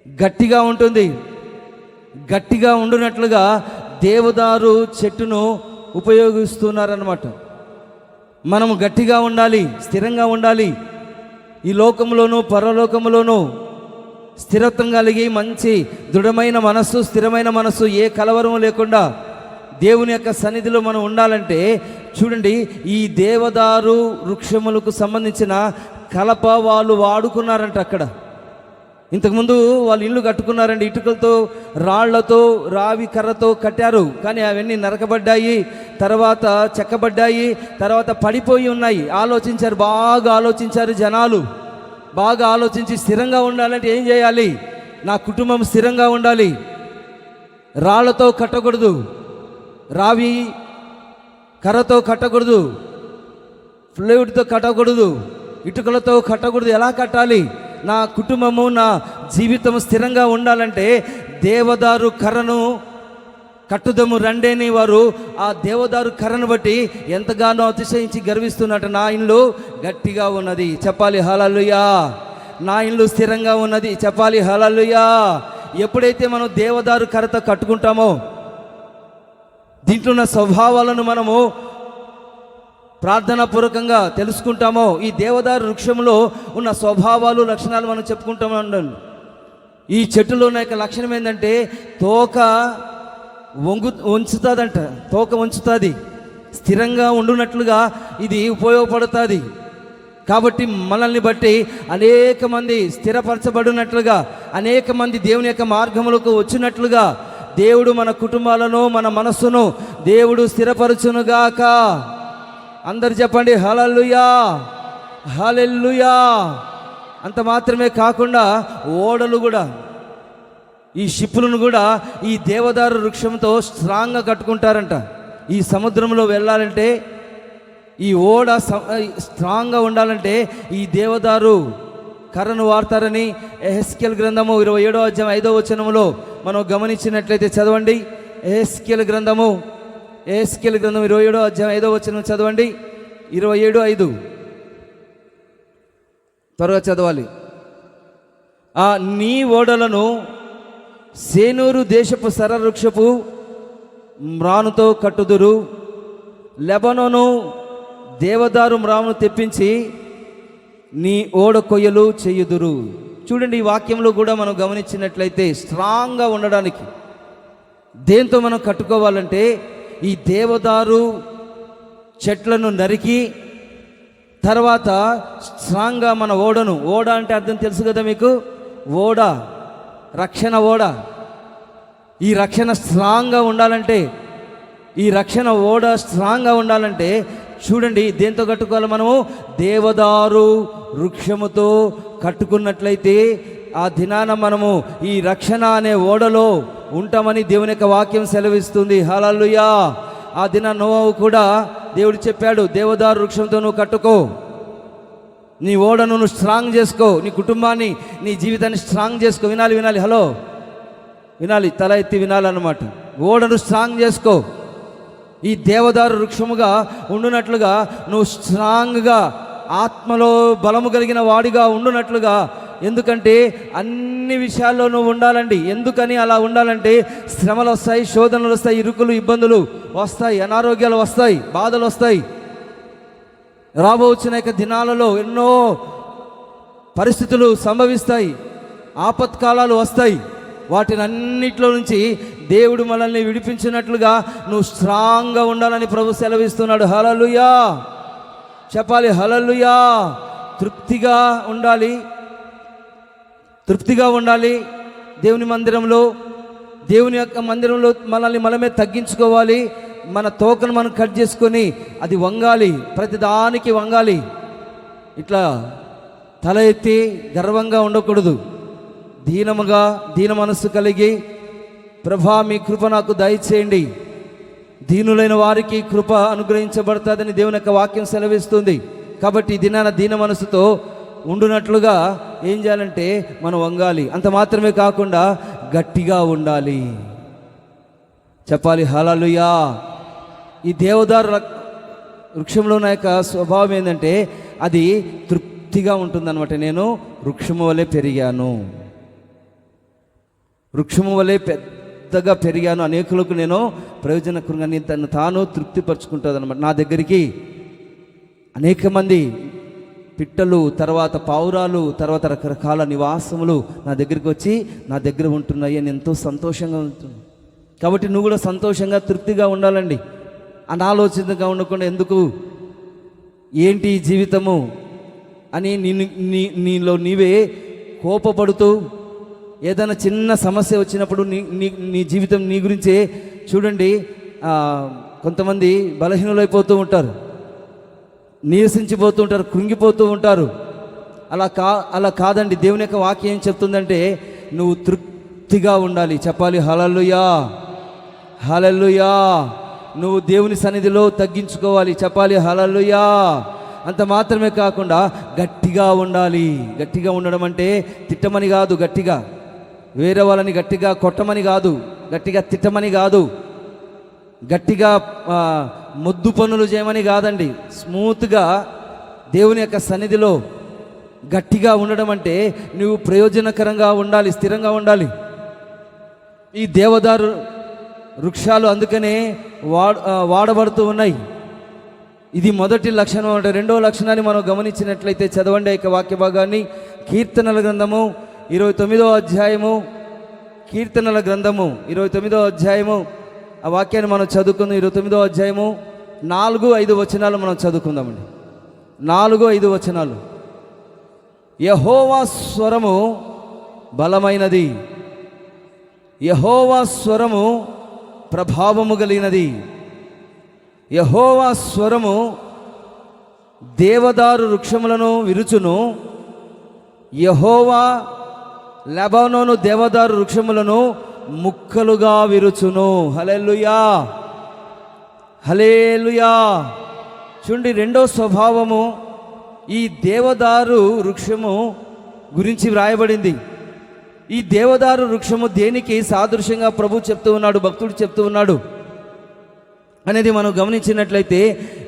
గట్టిగా ఉంటుంది, గట్టిగా ఉండునట్లుగా దేవదారు చెట్టును ఉపయోగిస్తున్నారన్నమాట. మనము గట్టిగా ఉండాలి, స్థిరంగా ఉండాలి. ఈ లోకంలోనూ పరలోకంలోనూ స్థిరత్వం కలిగి మంచి దృఢమైన మనస్సు, స్థిరమైన మనస్సు, ఏ కలవరం లేకుండా దేవుని యొక్క సన్నిధిలో మనం ఉండాలంటే, చూడండి, ఈ దేవదారు వృక్షములకు సంబంధించిన కలప వాళ్ళు వాడుకున్నారంట. అక్కడ ఇంతకుముందు వాళ్ళు ఇల్లు కట్టుకున్నారండి, ఇటుకలతో రాళ్లతో రావి కర్రతో కట్టారు. కానీ అవన్నీ నరకబడ్డాయి, తర్వాత చెక్కబడ్డాయి, తర్వాత పడిపోయి ఉన్నాయి. ఆలోచించారు, బాగా ఆలోచించారు జనాలు. బాగా ఆలోచించి స్థిరంగా ఉండాలంటే ఏం చేయాలి? నా కుటుంబం స్థిరంగా ఉండాలి, రాళ్లతో కట్టకూడదు, రావి కర్రతో కట్టకూడదు, ఫ్లూయిడ్తో కట్టకూడదు, ఇటుకలతో కట్టకూడదు. ఎలా కట్టాలి? నా కుటుంబము, నా జీవితం స్థిరంగా ఉండాలంటే దేవదారు కర్రను కట్టుదము రండేని వారు ఆ దేవదారు కర్రను బట్టి ఎంతగానో అతిశయించి గర్విస్తున్నట్టు. నా ఇల్లు గట్టిగా ఉన్నది, చెప్పాలి హల్లెలూయా. నా ఇల్లు స్థిరంగా ఉన్నది, చెప్పాలి హల్లెలూయా. ఎప్పుడైతే మనం దేవదారు కర్రతో కట్టుకుంటామో, దీంట్లో ఉన్న స్వభావాలను మనము ప్రార్థనాపూర్వకంగా తెలుసుకుంటామో, ఈ దేవదారు వృక్షంలో ఉన్న స్వభావాలు, లక్షణాలు మనం చెప్పుకుంటామో ఉండాలి. ఈ చెట్టులో ఉన్న యొక్క లక్షణం ఏంటంటే, తోక వంచుతుందంట, తోక వంచుతుంది, స్థిరంగా ఉండునట్లుగా ఇది ఉపయోగపడుతుంది. కాబట్టి మనల్ని బట్టి అనేక మంది స్థిరపరచబడినట్లుగా, అనేక మంది దేవుని యొక్క మార్గములకు వచ్చినట్లుగా దేవుడు మన కుటుంబాలను, మన మనస్సును దేవుడు స్థిరపరచునుగాక. అందరు చెప్పండి హల్లెలూయా, హల్లెలూయా. అంత మాత్రమే కాకుండా ఓడలు కూడా, ఈ షిప్పులను కూడా ఈ దేవదారు వృక్షంతో స్ట్రాంగ్గా కట్టుకుంటారంట. ఈ సముద్రంలో వెళ్ళాలంటే, ఈ ఓడ స్ట్రాంగ్గా ఉండాలంటే ఈ దేవదారు కర్రను వాడతారని యెహెజ్కేలు గ్రంథము 27వ అధ్యాయం 5వ వచనములో మనం గమనించినట్లయితే చదవండి. యెహెజ్కేలు గ్రంథము 27వ అధ్యాయం 5వ వచనం చదవండి. 27:5 త్వరగా చదవాలి. ఆ నీ ఓడలను సేనూరు దేశపు సరవృక్షపు మ్రానుతో కట్టుదురు, లెబనోను దేవదారు మ్రాను తెప్పించి నీ ఓడ కొయ్యలు చేయుదురు. చూడండి, ఈ వాక్యంలో కూడా మనం గమనించినట్లయితే, స్ట్రాంగ్గా ఉండడానికి దేంతో మనం కట్టుకోవాలంటే ఈ దేవదారు చెట్లను నరికి, తర్వాత స్ట్రాంగ్గా మన ఓడను, ఓడ అంటే అర్థం తెలుసు కదా మీకు, ఓడ రక్షణ ఓడ. ఈ రక్షణ స్ట్రాంగ్గా ఉండాలంటే, ఈ రక్షణ ఓడ స్ట్రాంగ్గా ఉండాలంటే చూడండి, దేంతో కట్టుకోవాలి? మనము దేవదారు వృక్షముతో కట్టుకున్నట్లయితే ఆ దినాన మనము ఈ రక్షణ అనే ఓడలో ఉంటామని దేవుని యొక్క వాక్యం సెలవిస్తుంది. హల్లెలూయా. ఆ దిన నోవాహు కూడా దేవుడు చెప్పాడు, దేవదారు వృక్షంతో నువ్వు కట్టుకో, నీ ఓడను నువ్వు స్ట్రాంగ్ చేసుకో, నీ కుటుంబాన్ని, నీ జీవితాన్ని స్ట్రాంగ్ చేసుకో. వినాలి, వినాలి, హలో వినాలి, తల ఎత్తి వినాలన్నమాట. ఓడను స్ట్రాంగ్ చేసుకో. ఈ దేవదారు వృక్షముగా ఉండునట్లుగా నువ్వు స్ట్రాంగ్గా, ఆత్మలో బలము కలిగిన వాడిగా ఉండునట్లుగా ఎందుకంటే అన్ని విషయాల్లో నువ్వు ఉండాలండి. ఎందుకని అలా ఉండాలంటే శ్రమలు వస్తాయి, శోధనలు వస్తాయి, ఇరుకులు ఇబ్బందులు వస్తాయి, అనారోగ్యాలు వస్తాయి, బాధలు వస్తాయి. రాబోతున్న దినాలలో ఎన్నో పరిస్థితులు సంభవిస్తాయి, ఆపత్కాలాలు వస్తాయి. వాటిని అన్నిట్లో నుంచి దేవుడు మనల్ని విడిపించినట్లుగా నువ్వు స్ట్రాంగ్గా ఉండాలని ప్రభు సెలవిస్తున్నాడు. హల్లెలూయా చెప్పాలి, హల్లెలూయా. తృప్తిగా ఉండాలి దేవుని మందిరంలో. దేవుని యొక్క మందిరంలో మనల్ని మనమే తగ్గించుకోవాలి. మన తోకను మనం కట్ చేసుకొని అది వంగాలి, ప్రతిదానికి వంగాలి. ఇట్లా తల ఎత్తి గర్వంగా ఉండకూడదు. దీన మనస్సు కలిగి, ప్రభా మీ కృప నాకు దయచేయండి, దీనులైన వారికి కృప అనుగ్రహించబడుతుందని దేవుని యొక్క వాక్యం సెలవిస్తుంది. కాబట్టి దినాన దీన మనసుతో ఉండునట్లుగా ఏం చేయాలంటే మనం వంగాలి. అంత మాత్రమే కాకుండా గట్టిగా ఉండాలి. చెప్పాలి, హల్లెలూయా. ఈ దేవదారు వృక్షంలో ఉన్న యొక్క స్వభావం ఏంటంటే అది తృప్తిగా ఉంటుందన్నమాట. నేను వృక్షము వలె పెరిగాను, వృక్షము వలె పెద్దగా పెరిగాను, అనేకులకు నేను ప్రయోజనకరంగా తను తాను తృప్తిపరుచుకుంటుంది అనమాట. నా దగ్గరికి అనేక మంది పిట్టలు, తర్వాత పావురాలు, తర్వాత రకరకాల నివాసములు నా దగ్గరికి వచ్చి నా దగ్గర ఉంటున్నాయి అని ఎంతో సంతోషంగా ఉంటుంది. కాబట్టి నువ్వు కూడా సంతోషంగా తృప్తిగా ఉండాలండి. అనాలోచితంగా ఉండకుండా ఎందుకు ఏంటి జీవితము అని నీలో నీవే కోపపడుతూ ఏదైనా చిన్న సమస్య వచ్చినప్పుడు నీ జీవితం నీ గురించే చూడండి. కొంతమంది బలహీనులైపోతూ ఉంటారు, నీరసించిపోతూ ఉంటారు, కృంగిపోతూ ఉంటారు. అలా కాదండి. దేవుని యొక్క వాక్యం ఏం చెప్తుందంటే నువ్వు తృప్తిగా ఉండాలి. చెప్పాలి, హల్లెలూయా, హల్లెలూయా. నువ్వు దేవుని సన్నిధిలో తగ్గించుకోవాలి. చెప్పాలి, హల్లెలూయా. అంత మాత్రమే కాకుండా గట్టిగా ఉండాలి. గట్టిగా ఉండడం అంటే తిట్టమని కాదు, గట్టిగా వేరే వాళ్ళని గట్టిగా కొట్టమని కాదు, గట్టిగా తిట్టమని కాదు, గట్టిగా మొద్దు పనులు చేయమని కాదండి. స్మూత్గా దేవుని యొక్క సన్నిధిలో గట్టిగా ఉండడం అంటే నువ్వు ప్రయోజనకరంగా ఉండాలి, స్థిరంగా ఉండాలి. ఈ దేవదారు వృక్షాలు అందుకనే వాడబడుతూ ఉన్నాయి. ఇది మొదటి లక్షణం అంటే. రెండవ లక్షణాన్ని మనం గమనించినట్లయితే చదవండి యొక్క వాక్య భాగాన్ని. కీర్తనల గ్రంథము 29వ అధ్యాయము, కీర్తనల గ్రంథము 29వ అధ్యాయము. ఆ వాక్యాన్ని మనం చదువుకుందాం. 29వ అధ్యాయము 4-5 వచనాలు మనం చదువుకుందామండి. 4-5 వచనాలు. యెహోవా స్వరము బలమైనది, యెహోవా స్వరము ప్రభావము కలిగినది, యెహోవా స్వరము దేవదారు వృక్షములను విరుచును, యెహోవా లెబానోను దేవదారు వృక్షములను ముక్కలుగా విరుచును. హల్లెలూయా, హల్లెలూయా. చూడండి, రెండో స్వభావము ఈ దేవదారు వృక్షము గురించి వ్రాయబడింది. ఈ దేవదారు వృక్షము దేనికి సాదృశ్యంగా ప్రభు చెప్తూ ఉన్నాడు, భక్తుడు చెప్తూ ఉన్నాడు అనేది మనం గమనించినట్లయితే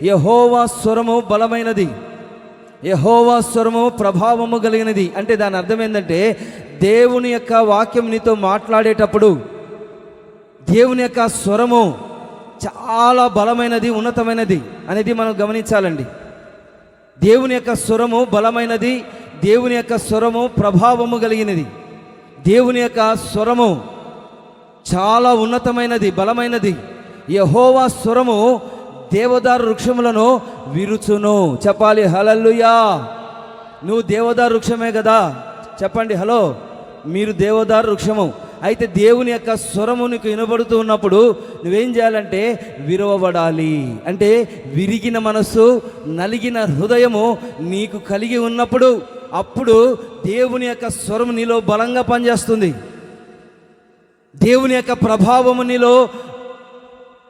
యెహోవా స్వరము బలమైనది, యెహోవా స్వరము ప్రభావము కలిగినది. అంటే దాని అర్థం ఏంటంటే దేవుని యొక్క వాక్యం నీతో మాట్లాడేటప్పుడు దేవుని యొక్క స్వరము చాలా బలమైనది, ఉన్నతమైనది అనేది మనం గమనించాలండి. దేవుని యొక్క స్వరము బలమైనది, దేవుని యొక్క స్వరము ప్రభావము కలిగినది, దేవుని యొక్క స్వరము చాలా ఉన్నతమైనది, బలమైనది. యెహోవా స్వరము దేవదారు వృక్షములను విరుచును. చెప్పాలి, హల్లెలూయా. నువ్వు దేవదారు వృక్షమే కదా, చెప్పండి హలో. మీరు దేవదారు వృక్షము. అయితే దేవుని యొక్క స్వరము నీకు వినబడుతూ ఉన్నప్పుడు నువ్వేం చేయాలంటే విరవబడాలి. అంటే విరిగిన మనస్సు, నలిగిన హృదయము నీకు కలిగి ఉన్నప్పుడు అప్పుడు దేవుని యొక్క స్వరము నీలో బలంగా పనిచేస్తుంది, దేవుని యొక్క ప్రభావము నీలో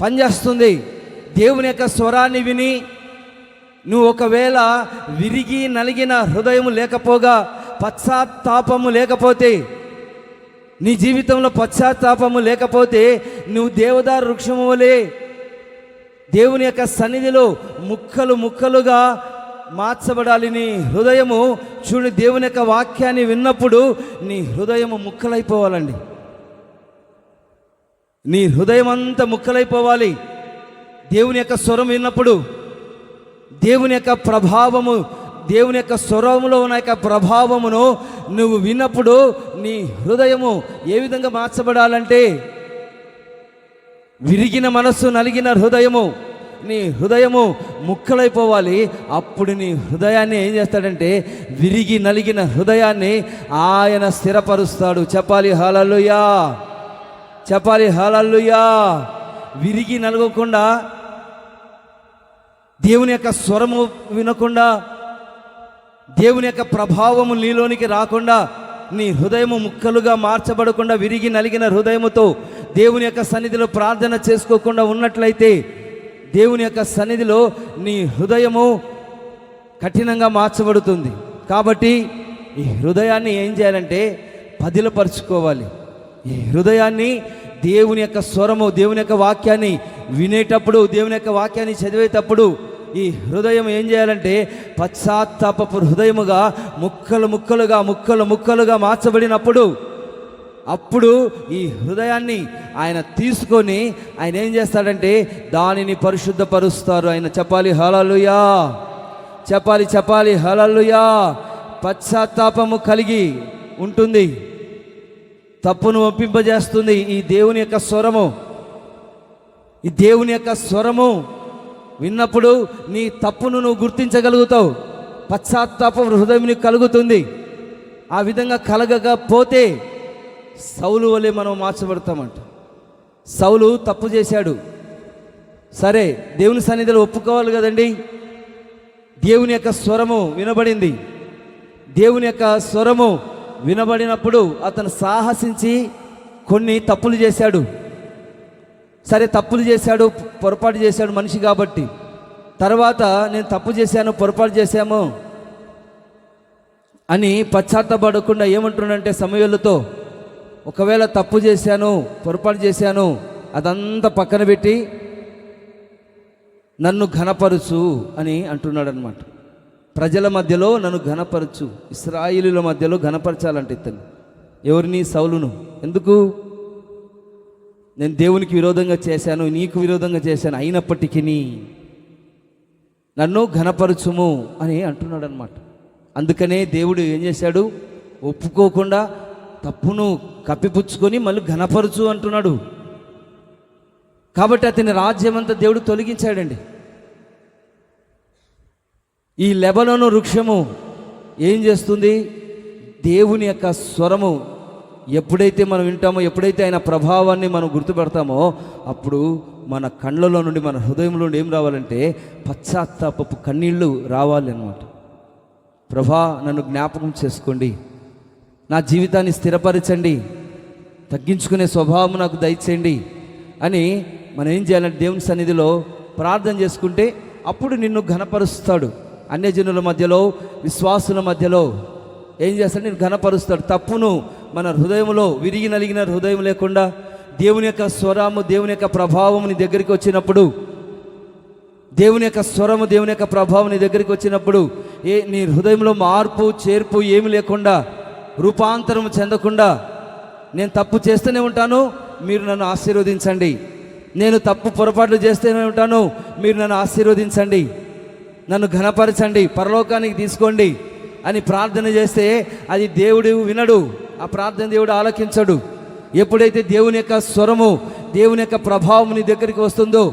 పనిచేస్తుంది. దేవుని యొక్క స్వరాన్ని విని నువ్వు ఒకవేళ విరిగి నలిగిన హృదయము లేకపోగా, పశ్చాత్తాపము లేకపోతే, నీ జీవితంలో పశ్చాత్తాపము లేకపోతే నువ్వు దేవదారు వృక్షము వలె దేవుని యొక్క సన్నిధిలో ముక్కలు ముక్కలుగా మార్చబడాలి నీ హృదయము. చూడు, దేవుని యొక్క వాక్యాన్ని విన్నప్పుడు నీ హృదయము ముక్కలైపోవాలండి. నీ హృదయం అంతా ముక్కలైపోవాలి. దేవుని యొక్క స్వరం విన్నప్పుడు, దేవుని యొక్క ప్రభావము, దేవుని యొక్క స్వరములో ఉన్న యొక్క ప్రభావమును నువ్వు విన్నప్పుడు నీ హృదయము ఏ విధంగా మార్చబడాలంటే, విరిగిన మనస్సు, నలిగిన హృదయము, నీ హృదయము ముక్కలైపోవాలి. అప్పుడు నీ హృదయాన్ని ఏం చేస్తాడంటే, విరిగి నలిగిన హృదయాన్ని ఆయన స్థిరపరుస్తాడు. చెప్పాలి హల్లెలూయా, చెప్పాలి హల్లెలూయా. విరిగి నలగకుండా, దేవుని యొక్క స్వరము వినకుండా, దేవుని యొక్క ప్రభావము నీలోనికి రాకుండా, నీ హృదయము ముక్కలుగా మార్చబడకుండా, విరిగి నలిగిన హృదయముతో దేవుని యొక్క సన్నిధిలో ప్రార్థన చేసుకోకుండా ఉన్నట్లయితే, దేవుని యొక్క సన్నిధిలో నీ హృదయము కఠినంగా మార్చబడుతుంది. కాబట్టి ఈ హృదయాన్ని ఏం చేయాలంటే పదిలపరుచుకోవాలి. ఈ హృదయాన్ని దేవుని యొక్క స్వరము, దేవుని యొక్క వాక్యాన్ని వినేటప్పుడు, దేవుని యొక్క వాక్యాన్ని చదివేటప్పుడు ఈ హృదయం ఏం చేయాలంటే పశ్చాత్తాపపు హృదయముగా ముక్కలుగా మార్చబడినప్పుడు, అప్పుడు ఈ హృదయాన్ని ఆయన తీసుకొని ఆయన ఏం చేస్తాడంటే దానిని పరిశుద్ధపరుస్తారు ఆయన. చెప్పాలి హల్లెలూయా, చెప్పాలి హల్లెలూయా. పశ్చాత్తాపము కలిగి ఉంటుంది, తప్పును ఒప్పింపజేస్తుంది ఈ దేవుని యొక్క స్వరము. ఈ దేవుని యొక్క స్వరము విన్నప్పుడు నీ తప్పును నువ్వు గుర్తించగలుగుతావు. పశ్చాత్తాప హృదయం నీకు కలుగుతుంది. ఆ విధంగా కలగకపోతే సౌలు వలె మనం మార్చబడతామంట. సౌలు తప్పు చేశాడు, సరే దేవుని సన్నిధిలో ఒప్పుకోవాలి కదండి. దేవుని యొక్క స్వరము వినబడింది. దేవుని యొక్క స్వరము వినబడినప్పుడు అతను సాహసించి కొన్ని తప్పులు చేశాడు. సరే తప్పులు చేశాడు, పొరపాటు చేశాడు మనిషి కాబట్టి. తర్వాత నేను తప్పు చేశాను, పొరపాటు చేశాము అని పశ్చాత్తపడకుండా ఏమంటున్నాడంటే సమూయేలుతో, ఒకవేళ తప్పు చేశాను, పొరపాటు చేశాను, అదంతా పక్కన పెట్టి నన్ను ఘనపరచు అని అంటున్నాడు అనమాట. ప్రజల మధ్యలో నన్ను ఘనపరచు. ఇశ్రాయేలీయుల మధ్యలో ఘనపరచాలంటే ఇతను ఎవరిని? సౌలును. ఎందుకు? నేను దేవునికి విరోధంగా చేశాను, నీకు విరోధంగా చేశాను, అయినప్పటికీ నన్ను ఘనపరచుము అని అంటున్నాడు అనమాట. అందుకనే దేవుడు ఏం చేశాడు? ఒప్పుకోకుండా తప్పును కప్పిపుచ్చుకొని మళ్ళీ ఘనపరచు అంటున్నాడు. కాబట్టి అతని రాజ్యం అంతా దేవుడు తొలగించాడండి. ఈ లెబనోను వృక్షము ఏం చేస్తుంది? దేవుని యొక్క స్వరము ఎప్పుడైతే మనం వింటామో, ఎప్పుడైతే ఆయన ప్రభావాన్ని మనం గుర్తుపెడతామో, అప్పుడు మన కళ్ళలో నుండి, మన హృదయంలో నుండి ఏం రావాలంటే పశ్చాత్తాపపు కన్నీళ్ళు రావాలి అన్నమాట. ప్రభా, నన్ను జ్ఞాపకం చేసుకోండి, నా జీవితాన్ని స్థిరపరచండి, తగ్గించుకునే స్వభావం నాకు దయచేయండి అని మనం ఏం చేయాలంటే దేవుని సన్నిధిలో ప్రార్థన చేసుకుంటే అప్పుడు నిన్ను ఘనపరుస్తాడు. అన్యజనుల మధ్యలో, విశ్వాసుల మధ్యలో ఏం చేస్తాడు? నేను ఘనపరుస్తాడు. తప్పును మన హృదయంలో, విరిగి నలిగిన హృదయం లేకుండా దేవుని యొక్క స్వరము, దేవుని యొక్క ప్రభావం నీ దగ్గరికి వచ్చినప్పుడు, దేవుని యొక్క స్వరము, దేవుని యొక్క ప్రభావం నీ దగ్గరికి వచ్చినప్పుడు నీ హృదయంలో మార్పు చేర్పు ఏమి లేకుండా, రూపాంతరం చెందకుండా, నేను తప్పు చేస్తూనే ఉంటాను, మీరు నన్ను ఆశీర్వదించండి, నేను తప్పు పొరపాట్లు చేస్తూనే ఉంటాను, మీరు నన్ను ఆశీర్వదించండి, నన్ను ఘనపరచండి, పరలోకానికి తీసుకోండి అని ప్రార్థన చేస్తే అది దేవుడు వినడు. ఆ ప్రార్థన దేవుడు ఆలకించడు. ఎప్పుడైతే దేవుని యొక్క స్వరము, దేవుని యొక్క ప్రభావం నీ దగ్గరికి వస్తుందో,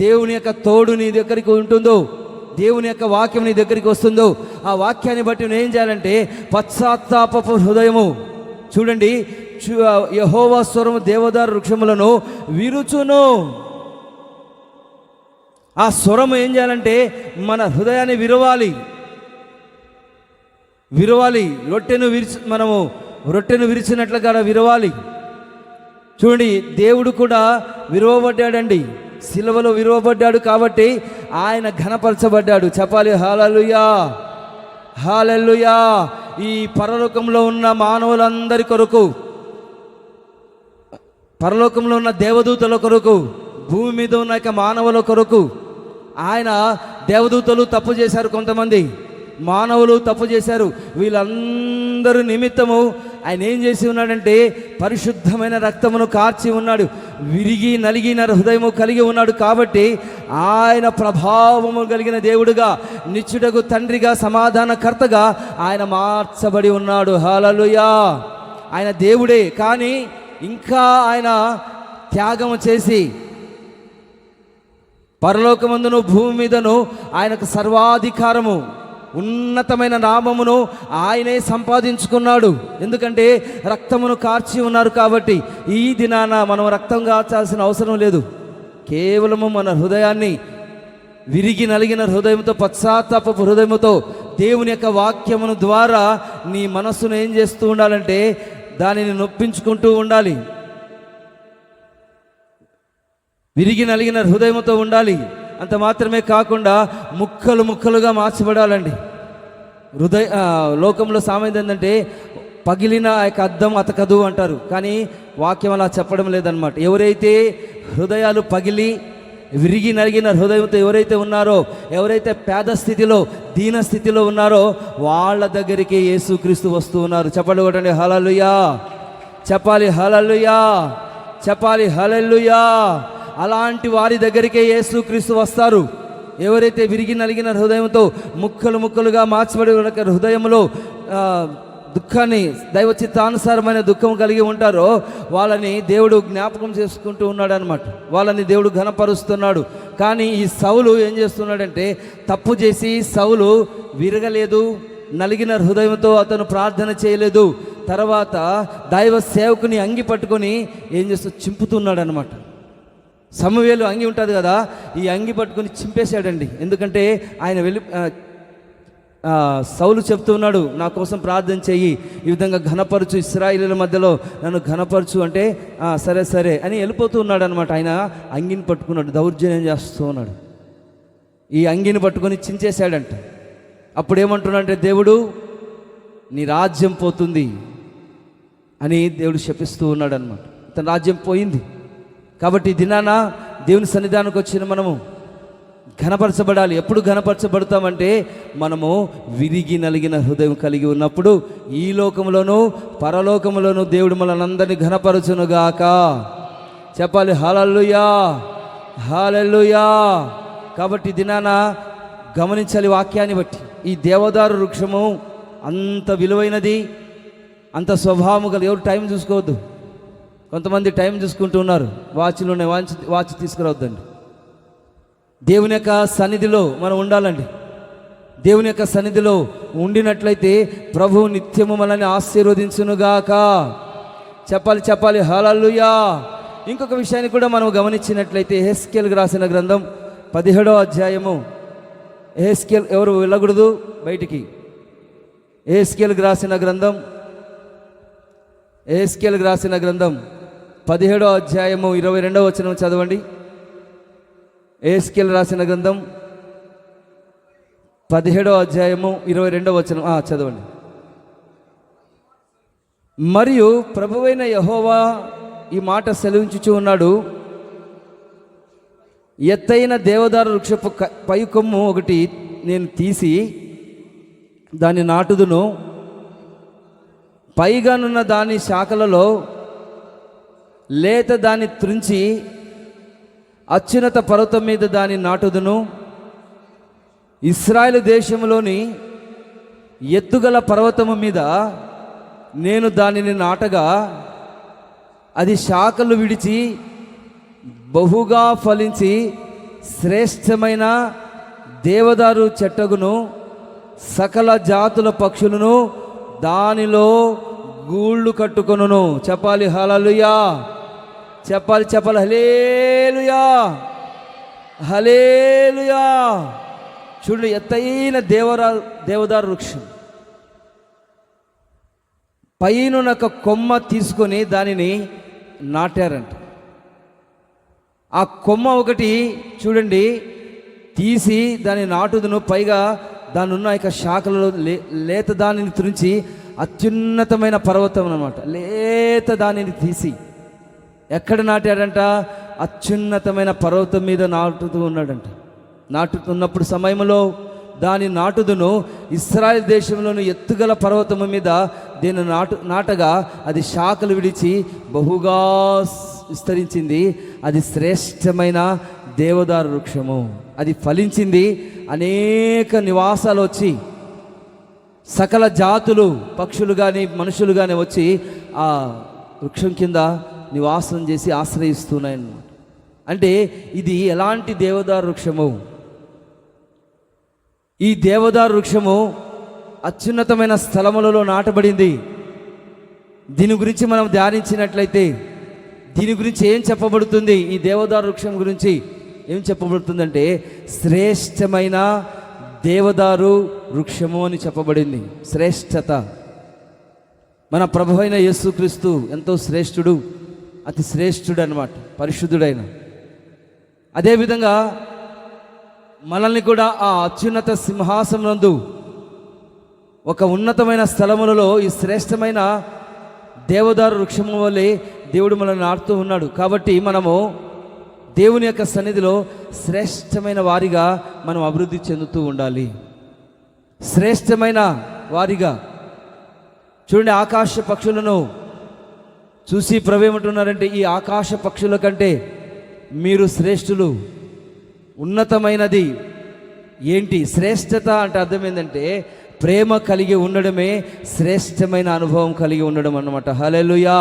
దేవుని యొక్క తోడు నీ దగ్గరికి ఉంటుందో, దేవుని యొక్క వాక్యం నీ దగ్గరికి వస్తుందో, ఆ వాక్యాన్ని బట్టి నువ్వు ఏం చేయాలంటే పశ్చాత్తాపపు హృదయము. చూడండి, యెహోవా స్వరము దేవదారు వృక్షములను విరుచును. ఆ స్వరము ఏం చేయాలంటే మన హృదయాన్ని విరవాలి. రొట్టెను విరిచినట్లుగా విరవాలి. చూడండి, దేవుడు కూడా విరవబడ్డాడండి, సిలువలో విరవబడ్డాడు కాబట్టి ఆయన ఘనపరచబడ్డాడు. చెప్పాలి హల్లెలూయా, హల్లెలూయా. ఈ పరలోకంలో ఉన్న మానవులందరి కొరకు, పరలోకంలో ఉన్న దేవదూతల కొరకు, భూమి మీద ఉన్న మానవుల కొరకు ఆయన దేవదూతలు తప్పు చేశారు, కొంతమంది మానవులు తప్పు చేశారు. వీళ్ళందరూ నిమిత్తము ఆయన ఏం చేసి ఉన్నాడంటే పరిశుద్ధమైన రక్తమును కార్చి ఉన్నాడు, విరిగి నలిగిన హృదయము కలిగి ఉన్నాడు. కాబట్టి ఆయన ప్రభావము కలిగిన దేవుడుగా, నిత్యుడగు తండ్రిగా, సమాధానకర్తగా ఆయన మార్చబడి ఉన్నాడు. హల్లెలూయా. ఆయన దేవుడే, కానీ ఇంకా ఆయన త్యాగము చేసి పరలోకమందును భూమి మీదను ఆయనకు సర్వాధికారము, ఉన్నతమైన నామమును ఆయనే సంపాదించుకున్నాడు. ఎందుకంటే రక్తమును కార్చి ఉన్నారు కాబట్టి. ఈ దినాన మనం రక్తం కార్చాల్సిన అవసరం లేదు. కేవలము మన హృదయాన్ని విరిగి నలిగిన హృదయంతో, పశ్చాత్తాపపు హృదయముతో దేవుని యొక్క వాక్యమును ద్వారా నీ మనస్సును ఏం చేస్తూ ఉండాలంటే దానిని నొప్పించుకుంటూ ఉండాలి. విరిగి నలిగిన హృదయముతో ఉండాలి. అంత మాత్రమే కాకుండా ముక్కలు ముక్కలుగా మార్చబడాలండి. లోకంలో సామెత ఏంటంటే పగిలిన ఆ యొక్క అద్దం అతకదు అంటారు, కానీ వాక్యం అలా చెప్పడం లేదన్నమాట. ఎవరైతే హృదయాలు పగిలి విరిగి నలిగిన హృదయంతో ఎవరైతే ఉన్నారో, ఎవరైతే పేద స్థితిలో, దీన స్థితిలో ఉన్నారో వాళ్ళ దగ్గరికి యేసుక్రీస్తు వస్తూ ఉన్నారు. చెప్పండి కొట్టండి హల్లెలూయా. చెప్పాలి హల్లెలూయా, చెప్పాలి హల్లెలూయా. అలాంటి వారి దగ్గరికే యేసుక్రీస్తు వస్తారు. ఎవరైతే విరిగి నలిగిన హృదయంతో ముక్కలు ముక్కలుగా మార్చబడి హృదయంలో దుఃఖాన్ని, దైవ చిత్తానుసారమైన దుఃఖం కలిగి ఉంటారో వాళ్ళని దేవుడు జ్ఞాపకం చేసుకుంటూ ఉన్నాడు అనమాట. వాళ్ళని దేవుడు ఘనపరుస్తున్నాడు. కానీ ఈ సౌలు ఏం చేస్తున్నాడంటే తప్పు చేసి సౌలు విరగలేదు, నలిగిన హృదయంతో అతను ప్రార్థన చేయలేదు. తర్వాత దైవ సేవకుని అంగి పట్టుకొని ఏం చేస్తూ చింపుతున్నాడు అనమాట. సమూయేలు అంగి ఉంటుంది కదా, ఈ అంగి పట్టుకొని చింపేశాడండి. ఎందుకంటే ఆయన సౌలు చెప్తున్నాడు, నా కోసం ప్రార్థన చెయ్యి, ఈ విధంగా ఘనపరచు, ఇశ్రాయేలీయుల మధ్యలో నన్ను ఘనపరచు అంటే సరే సరే అని వెళ్ళిపోతూ ఉన్నాడు అనమాట. ఆయన అంగిని పట్టుకున్నాడు, దౌర్జన్యం చేస్తూ ఉన్నాడు. ఈ అంగిని పట్టుకొని చించేశాడంట. అప్పుడు ఏమంటున్నాడంటే దేవుడు, నీ రాజ్యం పోతుంది అని దేవుడు శపిస్తూ ఉన్నాడు అనమాట. తన రాజ్యం పోయింది. కాబట్టి దినాన దేవుని సన్నిధానానికి వచ్చిన మనము ఘనపరచబడాలి. ఎప్పుడు ఘనపరచబడతామంటే మనము విరిగి నలిగిన హృదయం కలిగి ఉన్నప్పుడు. ఈ లోకంలోనూ పరలోకములోనూ దేవుడు మనల్ని ఘనపరచునుగాక. చెప్పాలి హల్లెలూయా, హల్లెలూయా. కాబట్టి దినాన గమనించాలి వాక్యాన్ని బట్టి. ఈ దేవదారు వృక్షము అంత విలువైనది, అంత స్వభావము గల. ఎవరు టైం చూసుకోవద్దు. కొంతమంది టైం చూసుకుంటూ ఉన్నారు, వాచ్లోనే వాచ్ తీసుకురావద్దండి. దేవుని యొక్క సన్నిధిలో మనం ఉండాలండి. దేవుని యొక్క సన్నిధిలో ఉండినట్లయితే ప్రభువు నిత్యము మనల్ని ఆశీర్వదించునుగాక. చెప్పాలి, చెప్పాలి హల్లెలూయా. ఇంకొక విషయాన్ని కూడా మనం గమనించినట్లయితే యెహెజ్కేలుకు రాసిన గ్రంథం 17వ అధ్యాయము. యెహెజ్కేలు ఎవరు వెళ్ళకూడదు బయటికి. యెహెజ్కేలుకు రాసిన గ్రంథం, యెహెజ్కేలుకు రాసిన గ్రంథం 17వ అధ్యాయము 22వ వచనం చదవండి. యెహెజ్కేలు రాసిన గ్రంథం 17వ అధ్యాయము 22వ వచనం చదవండి. మరియు ప్రభువైన యెహోవా ఈ మాట సెలవించుచూ ఉన్నాడు, ఎత్తైన దేవదారు వృక్షపు పై కొమ్ము ఒకటి నేను తీసి దాన్ని నాటుదును, పైగానున్న దాని శాఖలలో లేత దాన్ని త్రుంచి అత్యున్నత పర్వతం మీద దాన్ని నాటుదును. ఇశ్రాయేలు దేశంలోని ఎత్తుగల పర్వతము మీద నేను దానిని నాటగా అది శాఖలు విడిచి బహుగా ఫలించి శ్రేష్టమైన దేవదారు చెట్టగును, సకల జాతుల పక్షులను దానిలో గూళ్ళు కట్టుకొనును. చెప్పాలి హల్లెలూయా, చెప్పాలి, చెప్పాలి హల్లెలూయా, హల్లెలూయా. చూడండి, ఎత్తైన దేవదారు వృక్షం పైన ఒక కొమ్మ తీసుకొని దానిని నాటారంట. ఆ కొమ్మ ఒకటి చూడండి తీసి దాన్ని నాటుదును, పైగా దాని ఉన్న యొక్క శాఖలలో లేత దానిని తురించి అత్యున్నతమైన పర్వతం అన్నమాట. లేత దానిని తీసి ఎక్కడ నాటాడంట? అత్యున్నతమైన పర్వతం మీద నాటుతూ ఉన్నాడంట. నాటుతున్నప్పుడు సమయంలో దాని నాటుదును ఇశ్రాయేల్ దేశంలోని ఎత్తుగల పర్వతము మీద దీన్ని నాటగా అది శాఖలు విడిచి బహుగా విస్తరించింది. అది శ్రేష్టమైన దేవదారు వృక్షము. అది ఫలించింది. అనేక నివాసాలు వచ్చి సకల జాతులు పక్షులు కానీ మనుషులు కానీ వచ్చి ఆ వృక్షం కింద నివాసం చేసి ఆశ్రయిస్తున్నాయి అన్నమాట. అంటే ఇది ఎలాంటి దేవదారు వృక్షము? ఈ దేవదారు వృక్షము అత్యున్నతమైన స్థలములలో నాటబడింది. దీని గురించి మనం ధ్యానించినట్లయితే దీని గురించి ఏం చెప్పబడుతుంది? ఈ దేవదారు వృక్షం గురించి ఏం చెప్పబడుతుందంటే శ్రేష్టమైన దేవదారు వృక్షము అని చెప్పబడింది. శ్రేష్టత. మన ప్రభువైన యేసుక్రీస్తు ఎంతో శ్రేష్ఠుడు, అతి శ్రేష్ఠుడు అన్నమాట, పరిశుద్ధుడైన. అదేవిధంగా మనల్ని కూడా ఆ అత్యున్నత సింహాసనందు ఒక ఉన్నతమైన స్థలములలో ఈ శ్రేష్టమైన దేవదారు వృక్షము వల్లే దేవుడు మనల్ని నాటుతూ ఉన్నాడు. కాబట్టి మనము దేవుని యొక్క సన్నిధిలో శ్రేష్టమైన వారిగా మనం అభివృద్ధి చెందుతూ ఉండాలి. శ్రేష్టమైన వారిగా చూడండి, ఆకాశ పక్షులను చూసి ప్రభు ఏమంటున్నారంటే ఈ ఆకాశ పక్షుల కంటే మీరు శ్రేష్ఠులు. ఉన్నతమైనది ఏంటి? శ్రేష్టత అంటే అర్థం ఏంటంటే ప్రేమ కలిగి ఉండడమే శ్రేష్టమైన అనుభవం కలిగి ఉండడం అన్నమాట. హల్లెలూయా.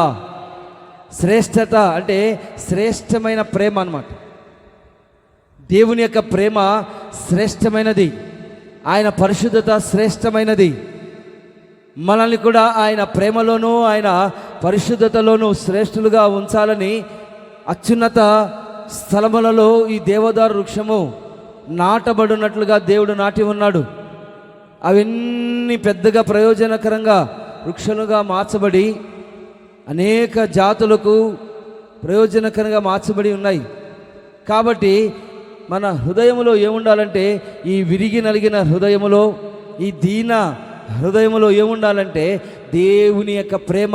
శ్రేష్టత అంటే శ్రేష్టమైన ప్రేమ అన్నమాట. దేవుని యొక్క ప్రేమ శ్రేష్టమైనది, ఆయన పరిశుద్ధత శ్రేష్టమైనది. మనల్ని కూడా ఆయన ప్రేమలోనూ ఆయన పరిశుద్ధతలోనూ శ్రేష్ఠులుగా ఉంచాలని అత్యున్నత స్థలములలో ఈ దేవదారు వృక్షము నాటబడినట్లుగా దేవుడు నాటి ఉన్నాడు. అవన్నీ పెద్దగా ప్రయోజనకరంగా వృక్షాలుగా మార్చబడి అనేక జాతులకు ప్రయోజనకరంగా మార్చబడి ఉన్నాయి. కాబట్టి మన హృదయములో ఏముండాలంటే ఈ విరిగి నలిగిన హృదయములో, ఈ దీన హృదయములో ఏముండాలంటే దేవుని యొక్క ప్రేమ,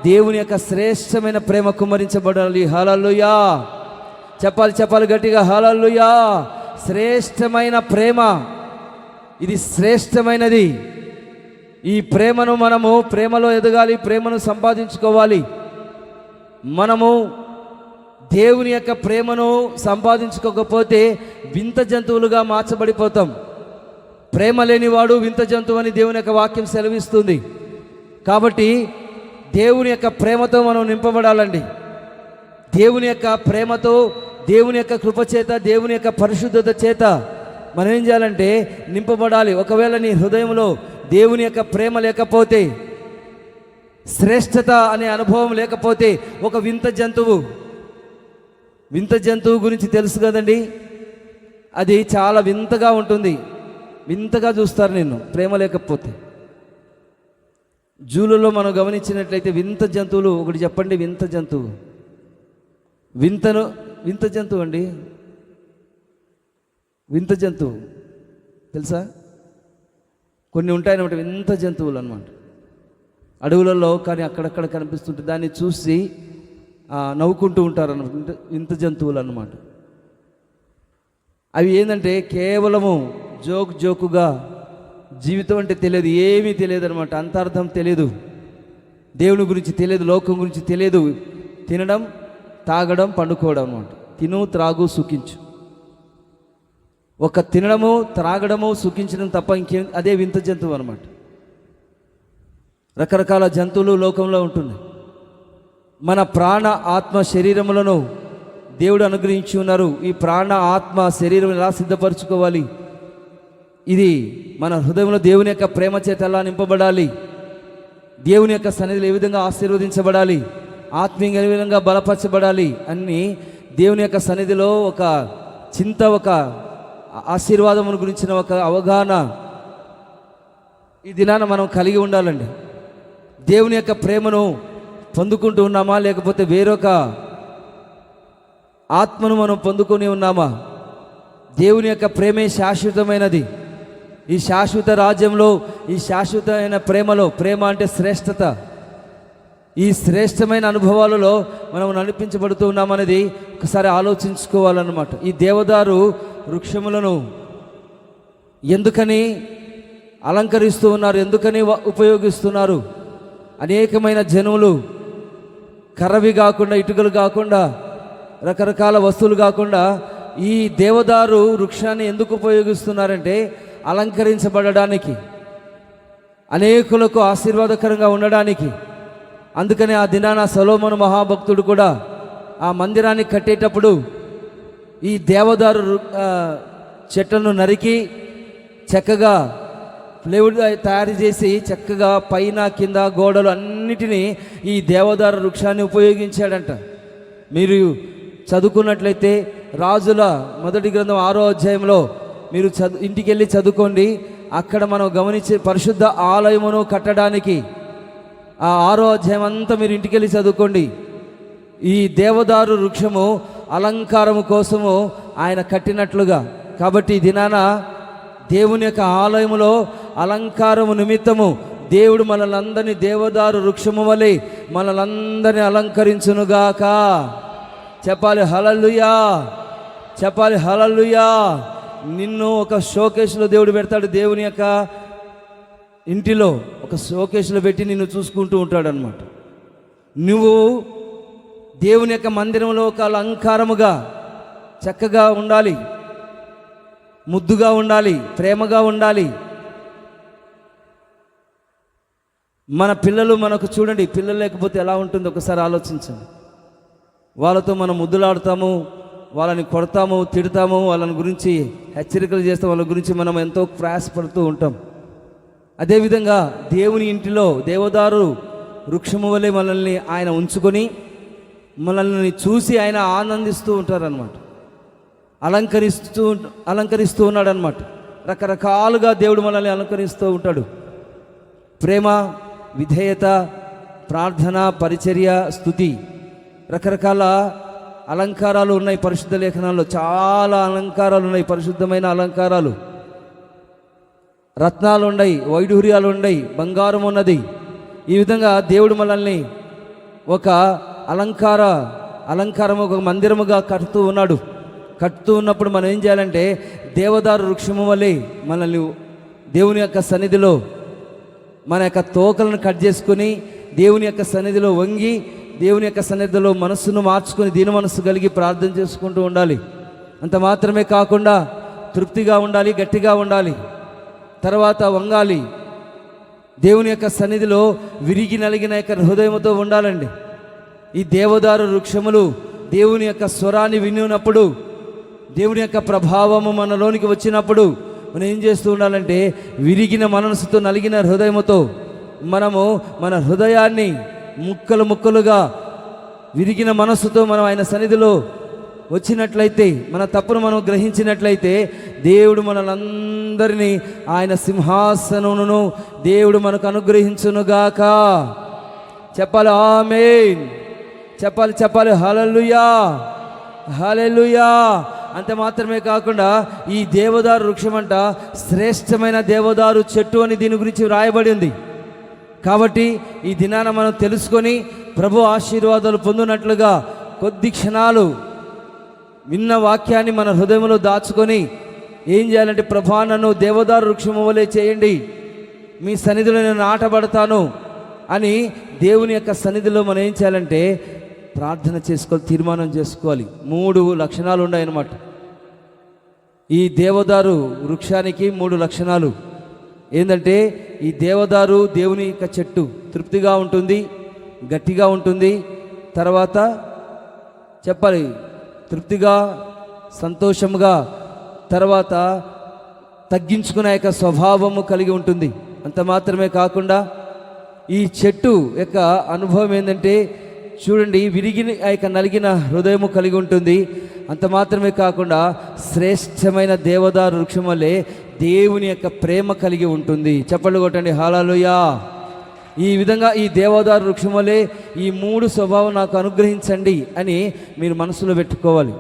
దేవుని యొక్క శ్రేష్టమైన ప్రేమ కుమ్మరించబడాలి. హల్లెలూయా. చెప్పాలి గట్టిగా, హల్లెలూయా. శ్రేష్టమైన ప్రేమ, ఇది శ్రేష్టమైనది. ఈ ప్రేమను మనము ప్రేమలో ఎదగాలి, ప్రేమను సంపాదించుకోవాలి. మనము దేవుని యొక్క ప్రేమను సంపాదించుకోకపోతే వింత జంతువులుగా మార్చబడిపోతాం. ప్రేమ లేనివాడు వింత జంతువు అని దేవుని యొక్క వాక్యం సెలవిస్తుంది. కాబట్టి దేవుని యొక్క ప్రేమతో మనం నింపబడాలండి. దేవుని యొక్క ప్రేమతో, దేవుని యొక్క కృపచేత, దేవుని యొక్క పరిశుద్ధత చేత మనం ఏం చేయాలంటే నింపబడాలి. ఒకవేళ నీ హృదయంలో దేవుని యొక్క ప్రేమ లేకపోతే, శ్రేష్టత అనే అనుభవం లేకపోతే ఒక వింత జంతువు గురించి తెలుసు కదండి. అది చాలా వింతగా ఉంటుంది, వింతగా చూస్తారు నిన్ను ప్రేమ లేకపోతే. జూలలో మనం గమనించినట్లయితే వింత జంతువులు ఒకటి చెప్పండి. వింత జంతువు అండి. వింత జంతువు తెలుసా? కొన్ని ఉంటాయన్నమాట వింత జంతువులు అన్నమాట అడవులలో, కానీ అక్కడక్కడ కనిపిస్తుంటే దాన్ని చూసి నవ్వుకుంటూ ఉంటారు అన్నమాట. వింత జంతువులు అన్నమాట. అవి ఏంటంటే కేవలము జోకుగా జీవితం అంటే తెలియదు, ఏమీ తెలియదు అనమాట. అంతర్థం తెలియదు, దేవుని గురించి తెలియదు, లోకం గురించి తెలియదు. తినడం, తాగడం, పండుకోవడం అనమాట. తిను, త్రాగు, సుఖించు. ఒక తినడము, త్రాగడము, సుఖించడం తప్ప ఇంకేం, అదే వింత జంతువు అనమాట. రకరకాల జంతువులు లోకంలో ఉంటున్నాయి. మన ప్రాణ ఆత్మ శరీరములను దేవుడు అనుగ్రహించి ఉన్నారు. ఈ ప్రాణ ఆత్మ శరీరం ఎలా సిద్ధపరచుకోవాలి? ఇది మన హృదయంలో దేవుని యొక్క ప్రేమ చేత ఎలా నింపబడాలి? దేవుని యొక్క సన్నిధిలో ఏ విధంగా ఆశీర్వదించబడాలి? ఆత్మీయంగా ఏ విధంగా బలపరచబడాలి? అన్నీ దేవుని యొక్క సన్నిధిలో ఒక చింత, ఒక ఆశీర్వాదమును గురించిన ఒక అవగాహన ఈ దినాన మనం కలిగి ఉండాలండి. దేవుని యొక్క ప్రేమను పొందుకుంటూ ఉన్నామా, లేకపోతే వేరొక ఆత్మను మనం పొందుకొని ఉన్నామా? దేవుని యొక్క ప్రేమే శాశ్వతమైనది. ఈ శాశ్వత రాజ్యంలో, ఈ శాశ్వతమైన ప్రేమలో, ప్రేమ అంటే శ్రేష్టత, ఈ శ్రేష్టమైన అనుభవాలలో మనం నడిపించబడుతూ ఉన్నామనేది ఒకసారి ఆలోచించుకోవాలన్నమాట. ఈ దేవదారు వృక్షములను ఎందుకని అలంకరిస్తూ ఉన్నారు, ఎందుకని ఉపయోగిస్తున్నారు? అనేకమైన జనులు కర్రవి కాకుండా, ఇటుకలు కాకుండా, రకరకాల వస్తువులు కాకుండా ఈ దేవదారు వృక్షాన్ని ఎందుకు ఉపయోగిస్తున్నారంటే అలంకరించబడడానికి, అనేకులకు ఆశీర్వాదకరంగా ఉండడానికి. అందుకని ఆ దినాన సొలొమోను మహాభక్తుడు కూడా ఆ మందిరాన్ని కట్టేటప్పుడు ఈ దేవదారు చెట్లను నరికి చక్కగా ప్లేవుడ్ తయారు చేసి చక్కగా పైన కింద గోడలు అన్నిటినీ ఈ దేవదారు వృక్షాన్ని ఉపయోగించాడంట. మీరు చదువుకున్నట్లయితే రాజుల మొదటి గ్రంథం 6వ అధ్యాయంలో మీరు ఇంటికి వెళ్ళి చదువుకోండి. అక్కడ మనం గమనించే పరిశుద్ధ ఆలయమును కట్టడానికి ఆ 6వ అధ్యాయం అంతా మీరు ఇంటికి వెళ్ళి చదువుకోండి. ఈ దేవదారు వృక్షము అలంకారము కోసము ఆయన కట్టినట్లుగా. కాబట్టి ఈ దినాన దేవుని యొక్క ఆలయములో అలంకారము నిమిత్తము దేవుడు మనలందరినీ దేవదారు వృక్షము వలె మనలందరినీ అలంకరించునుగాక. చెప్పాలి హల్లెలూయా, చెప్పాలి హల్లెలూయా. నిన్ను ఒక షోకేస్లో దేవుడు పెడతాడు. దేవుని యొక్క ఇంటిలో ఒక షోకేస్లో పెట్టి నిన్ను చూసుకుంటూ ఉంటాడు అన్నమాట. నువ్వు దేవుని యొక్క మందిరంలో ఒక అలంకారముగా చక్కగా ఉండాలి, ముద్దుగా ఉండాలి, ప్రేమగా ఉండాలి. మన పిల్లలు మనకు చూడండి, పిల్లలు లేకపోతే ఎలా ఉంటుందో ఒకసారి ఆలోచించండి. వాళ్ళతో మనం ముద్దులాడుతాము, వాళ్ళని కొడతాము, తిడతాము, వాళ్ళని గురించి హెచ్చరికలు చేస్తాం, వాళ్ళ గురించి మనం ఎంతో ప్రయాసపడుతూ ఉంటాం. అదేవిధంగా దేవుని ఇంటిలో దేవదారు వృక్షము వలె మనల్ని ఆయన ఉంచుకొని మనల్ని చూసి ఆయన ఆనందిస్తూ ఉంటారనమాట. అలంకరిస్తూ ఉన్నాడు అనమాట. రకరకాలుగా దేవుడు మనల్ని అలంకరిస్తూ ఉంటాడు. ప్రేమ, విధేయత, ప్రార్థన, పరిచర్య, స్తుతి, రకరకాల అలంకారాలు ఉన్నాయి పరిశుద్ధ లేఖనాల్లో. చాలా అలంకారాలు ఉన్నాయి, పరిశుద్ధమైన అలంకారాలు. రత్నాలు ఉన్నాయి, వైఢూర్యాలు ఉన్నాయి, బంగారం ఉన్నది. ఈ విధంగా దేవుడు మనల్ని ఒక అలంకారము, ఒక మందిరముగా కడుతూ ఉన్నాడు. కట్టుతూ ఉన్నప్పుడు మనం ఏం చేయాలంటే దేవదారు వృక్షము వలె మనల్ని దేవుని యొక్క సన్నిధిలో మన యొక్క తోకలను కట్ చేసుకొని దేవుని యొక్క సన్నిధిలో వంగి దేవుని యొక్క సన్నిధిలో మనస్సును మార్చుకొని దీన మనస్సు కలిగి ప్రార్థన చేసుకుంటూ ఉండాలి. అంత మాత్రమే కాకుండా తృప్తిగా ఉండాలి, గట్టిగా ఉండాలి, తర్వాత వంగాలి. దేవుని యొక్క సన్నిధిలో విరిగి నలిగిన యొక్క హృదయంతో ఉండాలండి. ఈ దేవదారు వృక్షములు దేవుని యొక్క స్వరాన్ని వినినప్పుడు, దేవుని యొక్క ప్రభావము మనలోనికి వచ్చినప్పుడు మనం ఏం చేస్తూ ఉండాలంటే విరిగిన మనసుతో, నలిగిన హృదయముతో మనము మన హృదయాన్ని ముక్కలు ముక్కలుగా విరిగిన మనస్సుతో మనం ఆయన సన్నిధిలో వచ్చినట్లయితే, మన తప్పును మనం గ్రహించినట్లయితే దేవుడు మనలందరినీ ఆయన సింహాసనమును దేవుడు మనకు అనుగ్రహించునుగాక. చెప్పాలి ఆమేన్, చెప్పాలి హల్లెలూయా, హల్లెలూయా. అంత మాత్రమే కాకుండా ఈ దేవదారు వృక్షం అంట శ్రేష్టమైన దేవదారు చెట్టు అని దీని గురించి వ్రాయబడి ఉంది. కాబట్టి ఈ దినాన మనం తెలుసుకొని ప్రభు ఆశీర్వాదాలు పొందినట్లుగా కొద్ది క్షణాలు విన్న వాక్యాన్ని మన హృదయంలో దాచుకొని ఏం చేయాలంటే, ప్రభా నన్ను దేవదారు వృక్షము వలె చేయండి, మీ సన్నిధిలో నేను నాటబడతాను అని దేవుని యొక్క సన్నిధిలో మనం ఏం చేయాలంటే ప్రార్థన చేసుకోవాలి, తీర్మానం చేసుకోవాలి. 3 లక్షణాలు ఉన్నాయన్నమాట. ఈ దేవదారు వృక్షానికి 3 లక్షణాలు ఏంటంటే, ఈ దేవదారు దేవుని యొక్క చెట్టు తృప్తిగా ఉంటుంది, గట్టిగా ఉంటుంది, తర్వాత చెప్పాలి తృప్తిగా, సంతోషంగా, తర్వాత తగ్గించుకునే యొక్క స్వభావము కలిగి ఉంటుంది. అంత మాత్రమే కాకుండా ఈ చెట్టు యొక్క అనుభవం ఏంటంటే చూడండి, విరిగిన యొక్క నలిగిన హృదయము కలిగి ఉంటుంది. అంత మాత్రమే కాకుండా శ్రేష్టమైన దేవదారు వృక్షం వల్లే దేవుని యొక్క ప్రేమ కలిగి ఉంటుంది. చప్పట్లు కొట్టండి హల్లెలూయా. ఈ విధంగా ఈ దేవదారు వృక్షం వల్లే ఈ 3 స్వభావం నాకు అనుగ్రహించండి అని మీరు మనసులో పెట్టుకోవాలి.